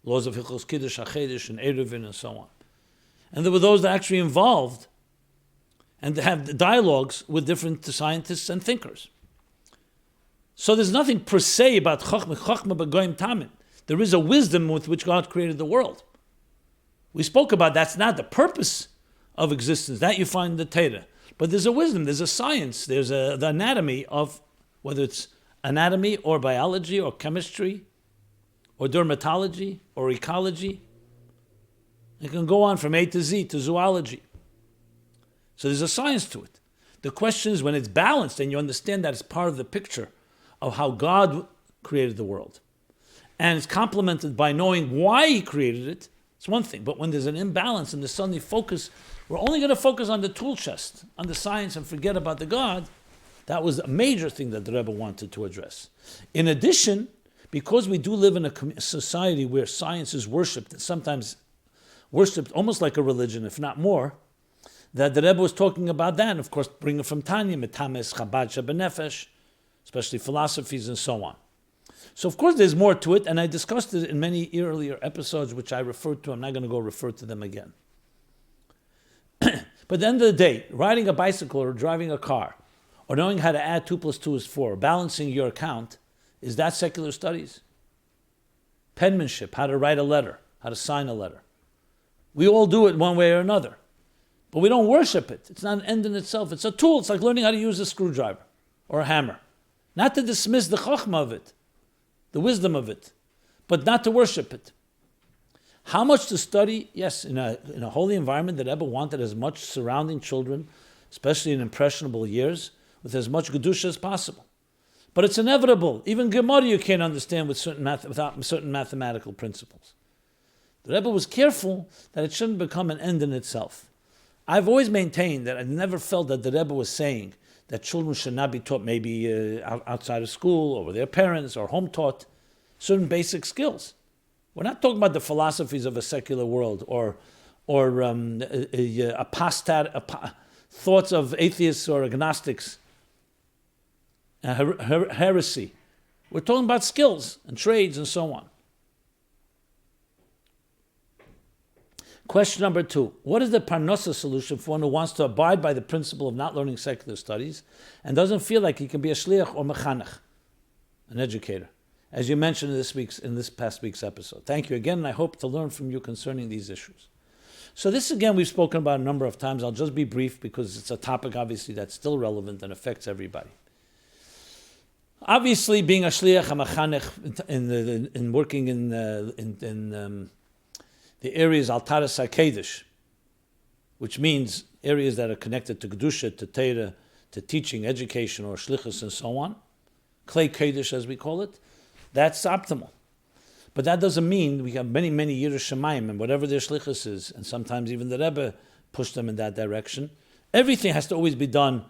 laws of Hilchos Kiddush, HaChedesh, and Eruvin, and so on. And there were those that actually involved and have dialogues with different scientists and thinkers. So there's nothing per se about Chochmah B'Goyim Tamim. There is a wisdom with which God created the world. We spoke about that's not the purpose of existence. That you find in the Torah. But there's a wisdom, there's a science, there's the anatomy of, whether it's anatomy or biology or chemistry or dermatology or ecology. It can go on from A to Z to zoology. So there's a science to it. The question is when it's balanced and you understand that it's part of the picture of how God created the world. And it's complemented by knowing why he created it, it's one thing. But when there's an imbalance and the suddenly focus, we're only going to focus on the tool chest, on the science and forget about the God, that was a major thing that the Rebbe wanted to address. In addition, because we do live in a society where science is worshipped, and sometimes worshipped almost like a religion, if not more, that the Rebbe was talking about that, and of course bringing from Tanya, Metames, Chabad, Shebenefesh, especially philosophies and so on. So of course there's more to it, and I discussed it in many earlier episodes, which I referred to. I'm not going to go refer to them again. But at the end of the day, riding a bicycle or driving a car, or knowing how to add 2 + 2 is 4, balancing your account, is that secular studies? Penmanship, how to write a letter, how to sign a letter. We all do it one way or another. But we don't worship it. It's not an end in itself. It's a tool. It's like learning how to use a screwdriver or a hammer. Not to dismiss the chokhmah of it, the wisdom of it, but not to worship it. How much to study? Yes, in a holy environment, the Rebbe wanted as much surrounding children, especially in impressionable years, with as much gedusha as possible. But it's inevitable. Even Gemara you can't understand without certain mathematical principles. The Rebbe was careful that it shouldn't become an end in itself. I've always maintained that I never felt that the Rebbe was saying that children should not be taught maybe outside of school or with their parents or home taught certain basic skills. We're not talking about the philosophies of a secular world or thoughts of atheists or agnostics, heresy. We're talking about skills and trades and so on. Question number 2. What is the parnasa solution for one who wants to abide by the principle of not learning secular studies and doesn't feel like he can be a shliach or mechanech, an educator, as you mentioned in this past week's episode? Thank you again, and I hope to learn from you concerning these issues. So this, again, we've spoken about a number of times. I'll just be brief because it's a topic, obviously, that's still relevant and affects everybody. Obviously, being a shliach, a mechanech, in working in the areas Altaras HaKedesh, which means areas that are connected to Kedusha, to Torah, to teaching, education, or shlichus, and so on, Klei Kodesh as we call it, that's optimal. But that doesn't mean we have many, many Yiras Shamayim, and whatever their shlichus is, and sometimes even the Rebbe pushed them in that direction. Everything has to always be done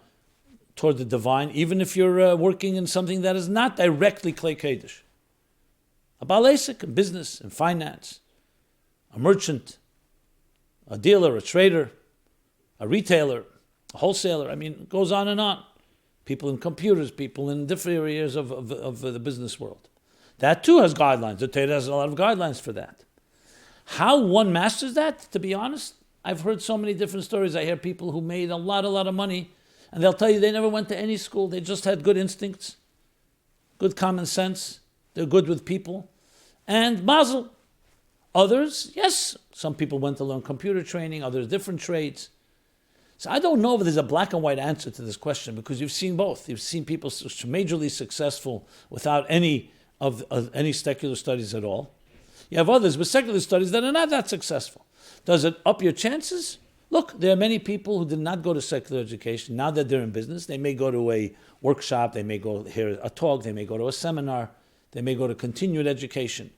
toward the divine, even if you're working in something that is not directly Klei Kodesh. A Baal Esek in business, in finance, a merchant, a dealer, a trader, a retailer, a wholesaler. I mean, it goes on and on. People in computers, people in different areas of the business world. That too has guidelines. The Torah has a lot of guidelines for that. How one masters that, to be honest, I've heard so many different stories. I hear people who made a lot of money, and they'll tell you they never went to any school. They just had good instincts, good common sense. They're good with people. And mazel. Others, yes, some people went to learn computer training, others different trades. So I don't know if there's a black and white answer to this question, because you've seen both. You've seen people majorly successful without any secular studies at all. You have others with secular studies that are not that successful. Does it up your chances? Look, there are many people who did not go to secular education. Now that they're in business, they may go to a workshop, they may go hear a talk, they may go to a seminar, they may go to continued education.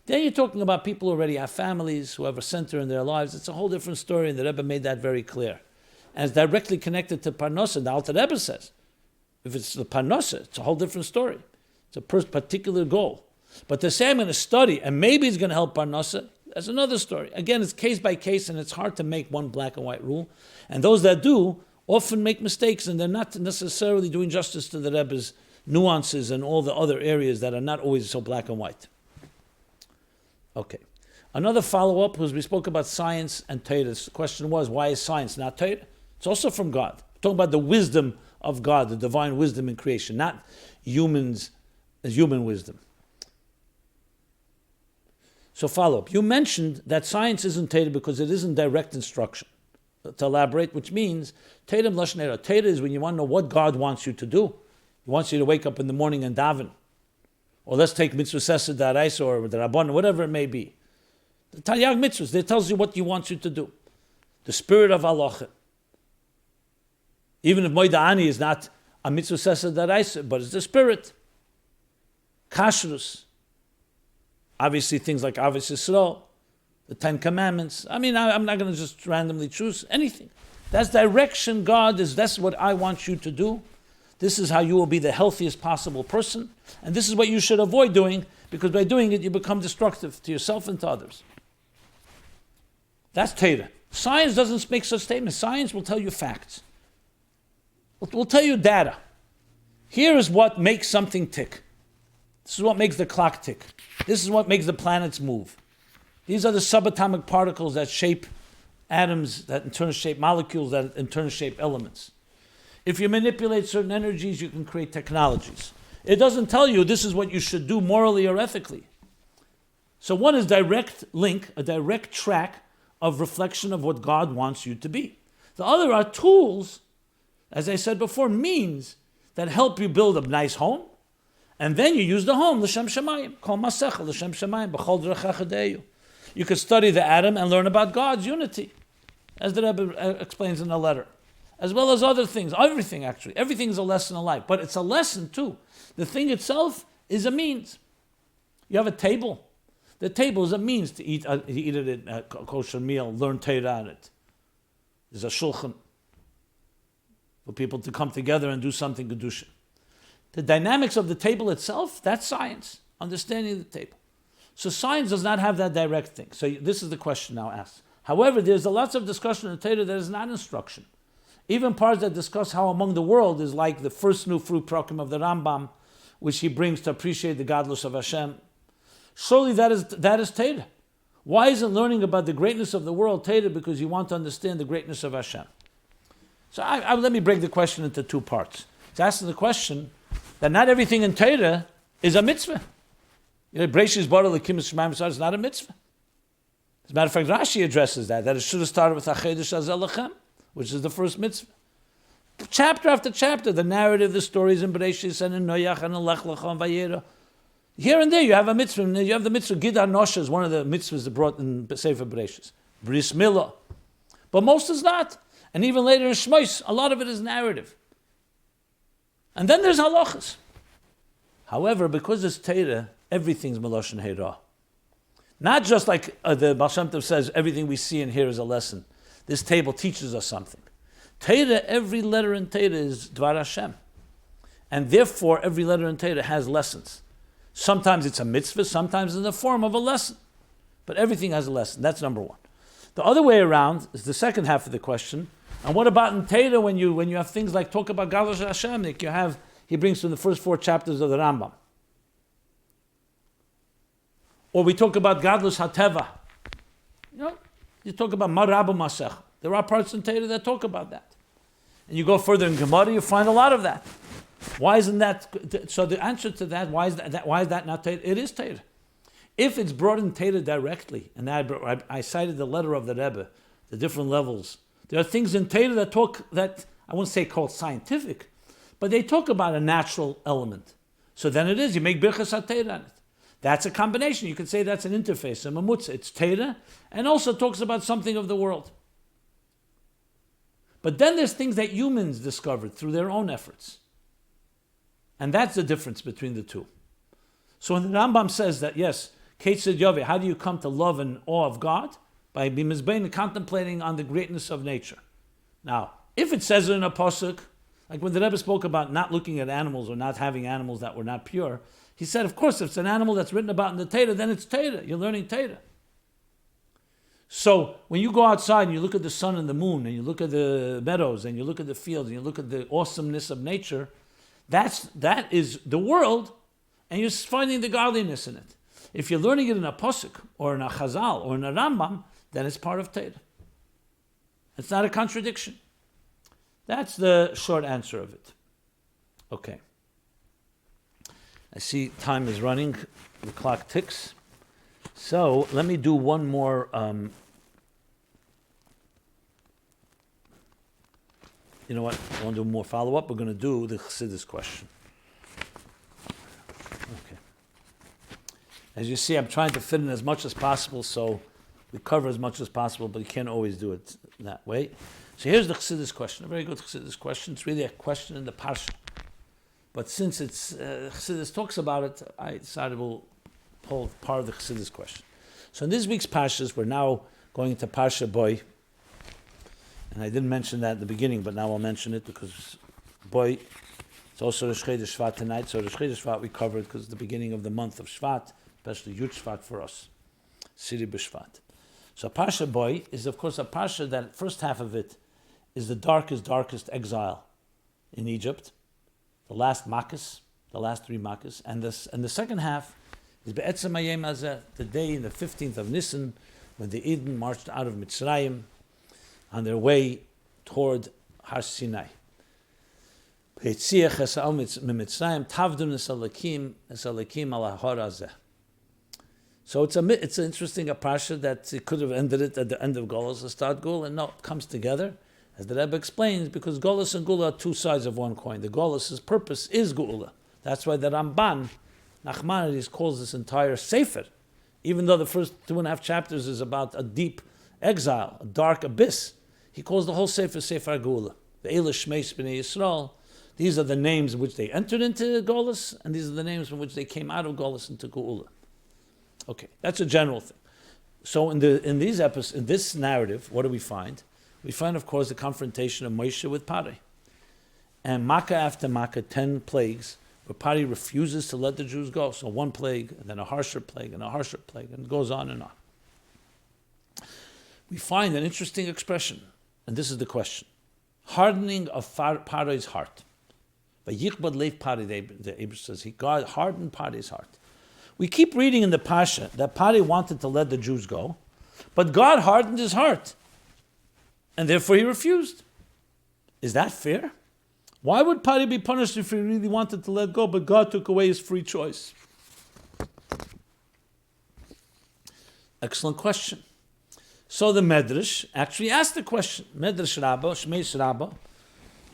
Then you're talking about people who already have families, who have a center in their lives. It's a whole different story, and the Rebbe made that very clear. And it's directly connected to Parnasa. The Alter Rebbe says, if it's the Parnasa, it's a whole different story. It's a particular goal. But to say I'm going to study, and maybe it's going to help Parnasa, that's another story. Again, it's case by case, and it's hard to make one black and white rule. And those that do often make mistakes, and they're not necessarily doing justice to the Rebbe's nuances and all the other areas that are not always so black and white. Okay. Another follow-up was we spoke about science and Torah. The question was, why is science not Torah? It's also from God. We're talking about the wisdom of God, the divine wisdom in creation, not human wisdom. So follow-up. You mentioned that science isn't Torah because it isn't direct instruction. To elaborate, which means Torah Lashon Hara. Torah is when you want to know what God wants you to do. He wants you to wake up in the morning and daven. Or let's take mitzvah sesed daraisa or the rabban, whatever it may be. The Taryag mitzvahs, it tells you what he wants you to do. The spirit of halacha. Even if Moida Ani is not a mitzvah sesed daraisa, but it's the spirit. Kashrus. Obviously things like Avos Yisrael, the Ten Commandments. I mean, I'm not going to just randomly choose anything. That's direction, God is, that's what I want you to do. This is how you will be the healthiest possible person. And this is what you should avoid doing, because by doing it, you become destructive to yourself and to others. That's Torah. Science doesn't make such statements. Science will tell you facts. It will tell you data. Here is what makes something tick. This is what makes the clock tick. This is what makes the planets move. These are the subatomic particles that shape atoms, that in turn shape molecules, that in turn shape elements. If you manipulate certain energies, you can create technologies. It doesn't tell you this is what you should do morally or ethically. So one is direct link, a direct track of reflection of what God wants you to be. The other are tools, as I said before, means that help you build a nice home, and then you use the home, l'shem shemayim, kol masecha, l'shem shemayim, b'chol d'rechecha deyu. You could study the atom and learn about God's unity, as the Rebbe explains in the letter. As well as other things, everything actually. Everything is a lesson in life, but it's a lesson too. The thing itself is a means. You have a table. The table is a means to eat it in a kosher meal, learn Torah on it. There's a shulchan for people to come together and do something Kedusha. The dynamics of the table itself, that's science, understanding the table. So science does not have that direct thing. So this is the question now asked. However, there's lots of discussion in the Torah that is not instruction. Even parts that discuss how among the world is like the first new fruit program of the Rambam, which he brings to appreciate the galus of Hashem. Surely that is Torah. Why isn't learning about the greatness of the world Torah? Because you want to understand the greatness of Hashem. So let me break the question into two parts. It's asking the question that not everything in Torah is a mitzvah. Breishis bara l'kim shemaim is not a mitzvah. As a matter of fact, Rashi addresses that it should have started with Chodesh hazel lechem, which is the first mitzvah. Chapter after chapter, the narrative, the stories in Bereshis and in Noach and in Lech Lecha and Vayera. Here and there you have a mitzvah. You have the mitzvah Gid HaNosha is one of the mitzvahs that brought in Sefer Bereshis. Bris Milah. But most is not. And even later in Shmos, a lot of it is narrative. And then there's halachas. However, because it's Torah, everything's Meloshen Heirah. Not just like the Baal Shem Tov says, everything we see and hear is a lesson. This table teaches us something. Torah, every letter in Torah is Dvar Hashem. And therefore, every letter in Torah has lessons. Sometimes it's a mitzvah, sometimes in the form of a lesson. But everything has a lesson. That's number one. The other way around is the second half of the question. And what about in Torah when you have things like talk about galus Hashem? Like he brings from the first 4 chapters of the Rambam. Or we talk about galus hateva. You talk about marabu masech. There are parts in Torah that talk about that. And you go further in Gemara, you find a lot of that. Why isn't that? So the answer to that, why is that not Torah? It is Torah. If it's brought in Torah directly, and I cited the letter of the Rebbe, the different levels, there are things in Torah that talk, that I wouldn't say called scientific, but they talk about a natural element. So then it is, you make birchas HaTorah on it. That's a combination. You could say that's an interface, a mamutza. It's Torah, and also talks about something of the world. But then there's things that humans discovered through their own efforts. And that's the difference between the two. So when the Rambam says that, yes, Ketzid Yoveh, how do you come to love and awe of God? By bimizbein, contemplating on the greatness of nature. Now, if it says it in a pasuk, like when the Rebbe spoke about not looking at animals or not having animals that were not pure, he said, of course, if it's an animal that's written about in the Torah, then it's Torah. You're learning Torah. So when you go outside and you look at the sun and the moon, and you look at the meadows, and you look at the fields, and you look at the awesomeness of nature, that is the world, and you're finding the godliness in it. If you're learning it in a pasuk, or in a chazal, or in a Rambam, then it's part of Torah. It's not a contradiction. That's the short answer of it. Okay. I see time is running. The clock ticks. So let me do one more. You know what? I want to do more follow-up. We're going to do the Chassidus question. Okay. As you see, I'm trying to fit in as much as possible, so we cover as much as possible, but you can't always do it that way. So here's the Chassidus question, a very good Chassidus question. It's really a question in the Parsha. But since Chassidus talks about it, I decided we'll pull part of the Chassidus question. So in this week's Parshas, we're now going into Parsha Boy. And I didn't mention that at the beginning, but now I'll mention it because Boy, it's also Rosh Chodesh Shvat tonight. So Rosh Chodesh Shvat we covered because it's the beginning of the month of Shvat, especially Yud Shvat for us, Siri B'Shvat. So Parsha Boy is, of course, a Parsha that first half of it is the darkest exile in Egypt, the last Makkos, the last 3 Makkos, and the second half is Be'etzem Hayom Hazeh, the day in the 15th of Nisan, when the Eden marched out of Mitzrayim on their way toward Har Sinai. So it's an interesting parsha that it could have ended it at the end of galus to start geulah, and no, it comes together, as the Rebbe explains, because galus and geulah are 2 sides of one coin. The galus's purpose is geulah. That's why the Ramban, Nachmanides, calls this entire sefer, even though the first 2.5 chapters is about a deep exile, a dark abyss. He calls the whole sefer Sefer Geulah. The Eilish Shmeis B'nai Yisrael. These are the names in which they entered into galus, and these are the names from which they came out of galus into geulah. Okay, that's a general thing. So in this narrative, what do we find? We find, of course, the confrontation of Moshe with Pari. And Makkah after Makkah, 10 plagues, where Pari refuses to let the Jews go. So 1 plague, and then a harsher plague, and a harsher plague, and it goes on and on. We find an interesting expression, and this is the question. Hardening of Paro's heart. Vayichbad leiv Pari, the Heber says, God hardened Pari's heart. We keep reading in the Pasha that Pari wanted to let the Jews go, but God hardened his heart, and therefore he refused. Is that fair? Why would Pari be punished if he really wanted to let go, but God took away his free choice? Excellent question. So the Medrash actually asked the question. Medrash Rabbah, Shmeis Rabbah,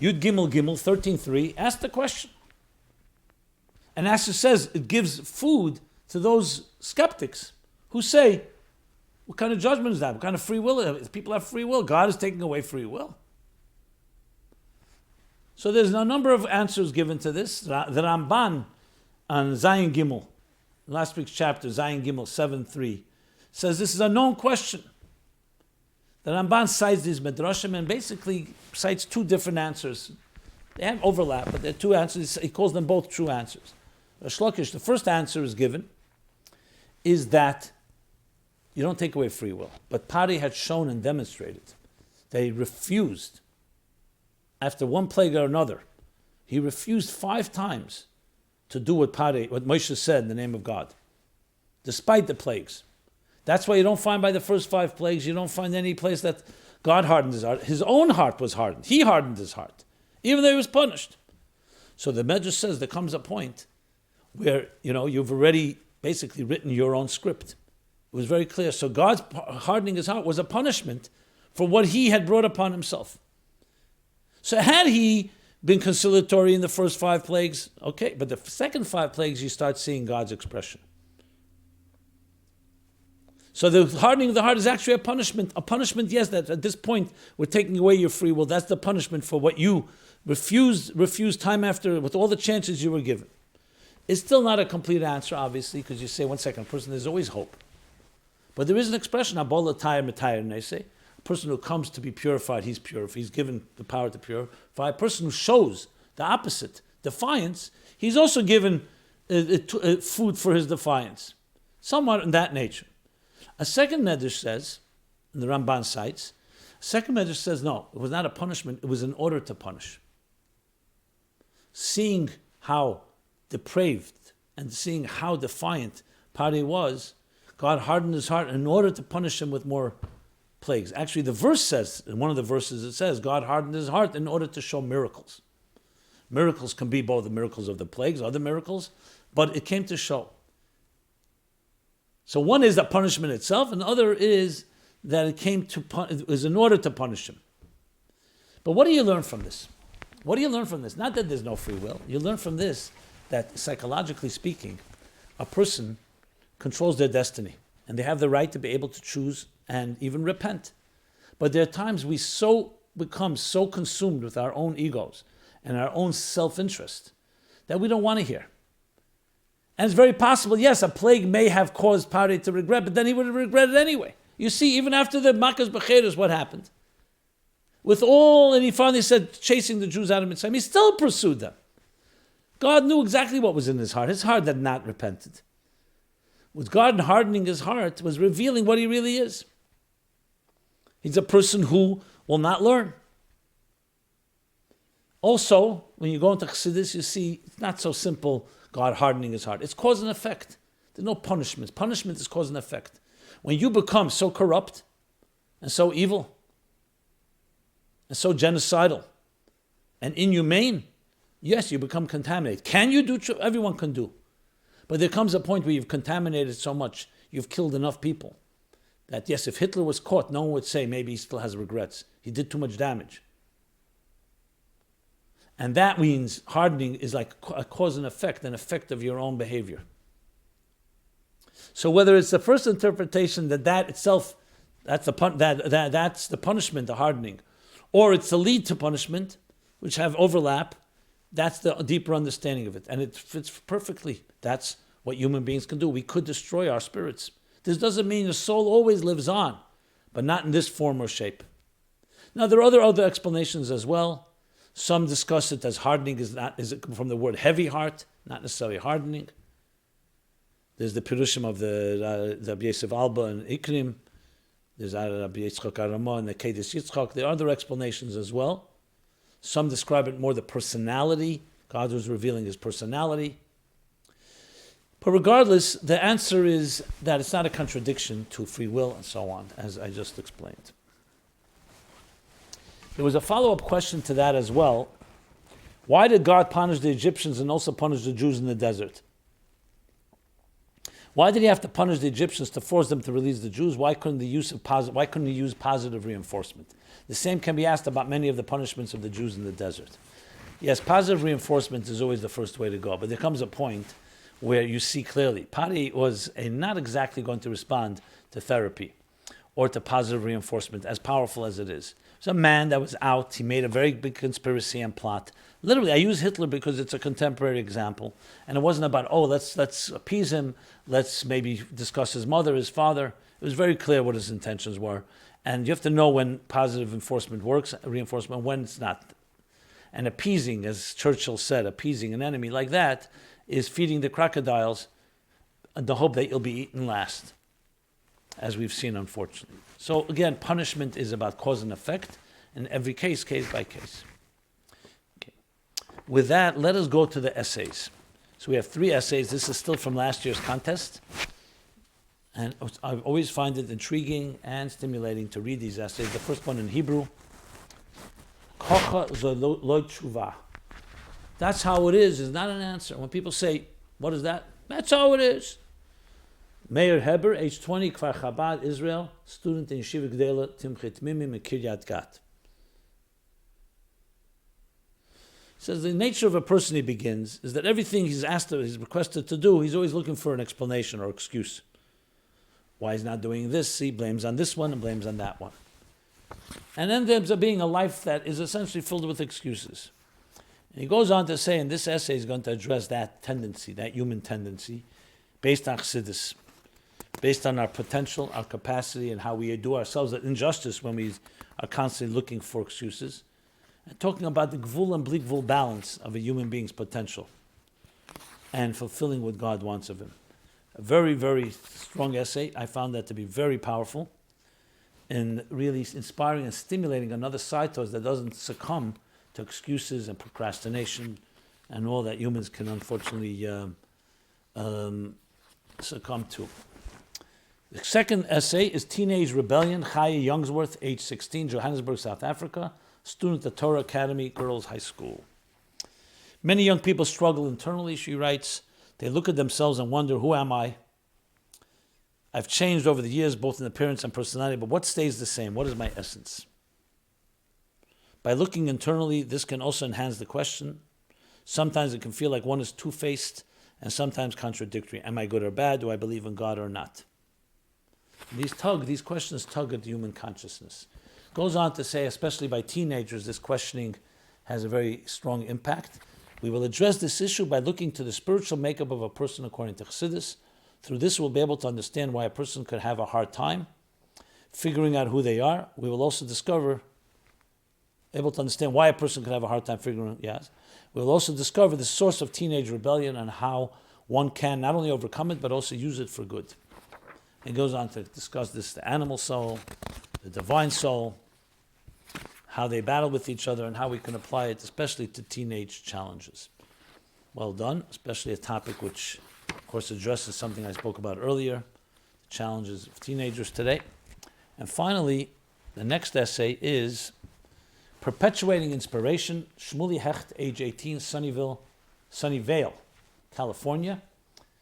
Yud Gimel Gimel, 13.3, asked the question. And as it says, it gives food to those skeptics who say, What kind of judgment is that? What kind of free will? If people have free will, God is taking away free will. So there's a number of answers given to this. The Ramban on Zayin Gimel, last week's chapter, Zayin Gimel 7:3, says this is a known question. The Ramban cites these Midrashim and basically cites two different answers. They have overlap, but they're two answers. He calls them both true answers. Rosh Lakish, the first answer is given, is that you don't take away free will. But Pari had shown and demonstrated that he refused, after one plague or another, he refused 5 times to do what Moshe said in the name of God, despite the plagues. That's why you don't find by the first 5 plagues, you don't find any place that God hardened his heart. His own heart was hardened. He hardened his heart, even though he was punished. So the Medrash says there comes a point where, you've already basically written your own script. It was very clear. So God's hardening his heart was a punishment for what he had brought upon himself. So had he been conciliatory in the first 5 plagues, okay, but the second 5 plagues you start seeing God's expression. So the hardening of the heart is actually a punishment. A punishment, yes, that at this point we're taking away your free will. That's the punishment for what you refused time after, with all the chances you were given. It's still not a complete answer, obviously, because you say, one second, person, there's always hope. But there is an expression, Abola Tayr Matayr, and they say, a person who comes to be purified, he's purified. He's given the power to purify. A person who shows the opposite, defiance, he's also given food for his defiance. Somewhat in that nature. A second Medrash says, in the Ramban cites, a second Medrash says, no, it was not a punishment, it was in order to punish. Seeing how depraved and seeing how defiant Pari was, God hardened his heart in order to punish him with more plagues. Actually, the verse says, in one of the verses it says, God hardened his heart in order to show miracles. Miracles can be both the miracles of the plagues, other miracles, but it came to show. So one is the punishment itself, and the other is that it was in order to punish him. But what do you learn from this? What do you learn from this? Not that there's no free will. You learn from this that psychologically speaking, a person controls their destiny, and they have the right to be able to choose and even repent. But there are times we become so consumed with our own egos and our own self-interest that we don't want to hear. And it's very possible, yes, a plague may have caused Pari to regret, but then he would have regretted anyway. You see, even after the Makkah's Becheres, what happened? And he finally said, chasing the Jews out of Mitzrayim, he still pursued them. God knew exactly what was in his heart. His heart had not repented. With God hardening his heart was revealing what he really is. He's a person who will not learn. Also, when you go into Chassidus, you see it's not so simple, God hardening his heart. It's cause and effect. There's no punishment. Punishment is cause and effect. When you become so corrupt and so evil and so genocidal and inhumane, yes, you become contaminated. Can you do? Everyone can do. But there comes a point where you've contaminated so much, you've killed enough people, that yes, if Hitler was caught, no one would say maybe he still has regrets. He did too much damage. And that means hardening is like a cause and effect, an effect of your own behavior. So whether it's the first interpretation that itself, that's the punishment, the hardening, or it's the lead to punishment, which have overlap, that's the deeper understanding of it. And it fits perfectly. That's what human beings can do. We could destroy our spirits. This doesn't mean the soul always lives on, but not in this form or shape. Now, there are other explanations as well. Some discuss it as hardening is from the word heavy heart, not necessarily hardening. There's the Pirushim of the Rabbi Yosef Alba and Ikrim. There's Rabbi Yitzchak Arama and the Kedesh Yitzchak. There are other explanations as well. Some describe it more the personality. God was revealing his personality. But regardless, the answer is that it's not a contradiction to free will and so on, as I just explained. There was a follow-up question to that as well. Why did God punish the Egyptians and also punish the Jews in the desert? Why did he have to punish the Egyptians to force them to release the Jews? Why couldn't he use positive reinforcement? The same can be asked about many of the punishments of the Jews in the desert. Yes, positive reinforcement is always the first way to go, but there comes a point where you see clearly, Pari was not exactly going to respond to therapy. or to positive reinforcement, as powerful as it is. There's a man that was out. He made a very big conspiracy and plot. Literally, I use Hitler because it's a contemporary example. And it wasn't about, let's appease him. Let's maybe discuss his mother, his father. It was very clear what his intentions were. And you have to know when positive reinforcement works, when it's not. And appeasing, as Churchill said, appeasing an enemy like that is feeding the crocodiles in the hope that you'll be eaten last, as we've seen, unfortunately. So again, punishment is about cause and effect, in every case by case. Okay. With that, let us go to the essays. So we have 3 essays. This is still from last year's contest. And I always find it intriguing and stimulating to read these essays. The first one in Hebrew. Kocha zo lo tשובה. That's how it is not an answer. When people say, what is that? That's how it is. Meir Heber, age 20, Kfar Chabad, Israel, student in Yeshiva geulah Timchit Mimim in Kiryat Gat. Says the nature of a person, he begins, is that everything he's requested to do, he's always looking for an explanation or excuse. Why he's not doing this, he blames on this one and blames on that one. And then there ends up being a life that is essentially filled with excuses. And he goes on to say, in this essay, he's going to address that tendency, that human tendency, based on Chassidus, based on our potential, our capacity, and how we do ourselves an injustice when we are constantly looking for excuses, and talking about the geulah and geulah balance of a human being's potential and fulfilling what God wants of him. A very, very strong essay. I found that to be very powerful and really inspiring and stimulating another side to us that doesn't succumb to excuses and procrastination and all that humans can unfortunately succumb to. The second essay is Teenage Rebellion, Chaya Youngworth, age 16, Johannesburg, South Africa, student at Torah Academy, Girls High School. Many young people struggle internally, she writes. They look at themselves and wonder, who am I? I've changed over the years, both in appearance and personality, but what stays the same? What is my essence? By looking internally, this can also enhance the question. Sometimes it can feel like one is two-faced and sometimes contradictory. Am I good or bad? Do I believe in God or not? These questions tug at the human consciousness. Goes on to say, especially by teenagers, this questioning has a very strong impact. We will address this issue by looking to the spiritual makeup of a person according to Chassidus. Through this, we'll be able to understand why a person could have a hard time figuring out who they are. We will also able to understand why a person could have a hard time figuring out, We'll also discover the source of teenage rebellion and how one can not only overcome it, but also use it for good. It goes on to discuss this, the animal soul, the divine soul, how they battle with each other, and how we can apply it, especially to teenage challenges. Well done, especially a topic which, of course, addresses something I spoke about earlier, the challenges of teenagers today. And finally, the next essay is Perpetuating Inspiration, Shmuli Hecht, age 18, Sunnyvale, California,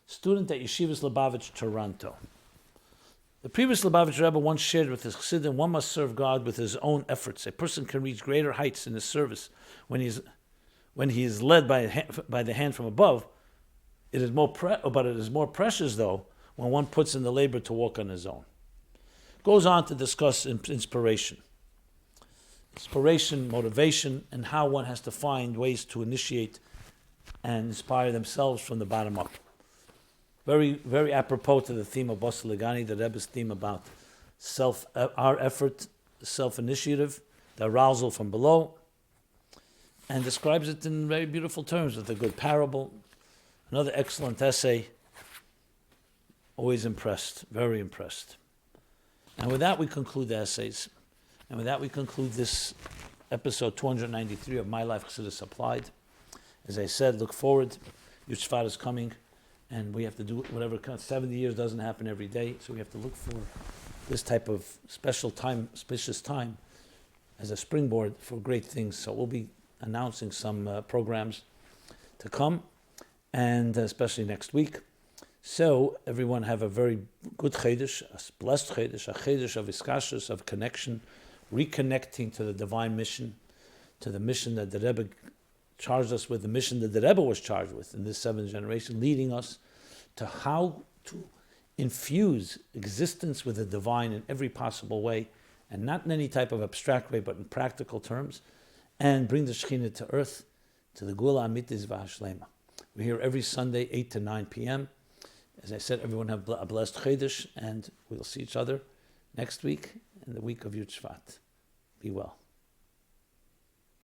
student at Yeshivas Lubavitch, Toronto. The previous Lubavitch Rebbe once shared with his Chassidim, one must serve God with his own efforts. A person can reach greater heights in his service when he is led by the hand from above. It is more precious, though, when one puts in the labor to walk on his own. Goes on to discuss inspiration, motivation, and how one has to find ways to initiate and inspire themselves from the bottom up. Very, very apropos to the theme of Basel Legani, the Rebbe's theme about our effort, self-initiative, the arousal from below, and describes it in very beautiful terms with a good parable. Another excellent essay. Always impressed, very impressed. And with that, we conclude the essays. And with that, we conclude this episode 293 of My Life Chassidus Applied. As I said, look forward. Shevat is coming, and we have to do whatever 70 years doesn't happen every day, so we have to look for this type of special time, auspicious time, as a springboard for great things. So we'll be announcing some programs to come, and especially next week. So everyone have a very good Chodesh, a blessed Chodesh, a Chodesh of iskashus, of connection, reconnecting to the divine mission, to the mission that the Rebbe charged us with, the mission that the Rebbe was charged with in this seventh generation, leading us to how to infuse existence with the divine in every possible way, and not in any type of abstract way, but in practical terms, and bring the Shekhinah to earth, to the geulah amitis v'hashlema. We're here every Sunday, 8 to 9 p.m. As I said, everyone have a blessed Chodesh, and we'll see each other next week in the week of Yud Shevat. Be well.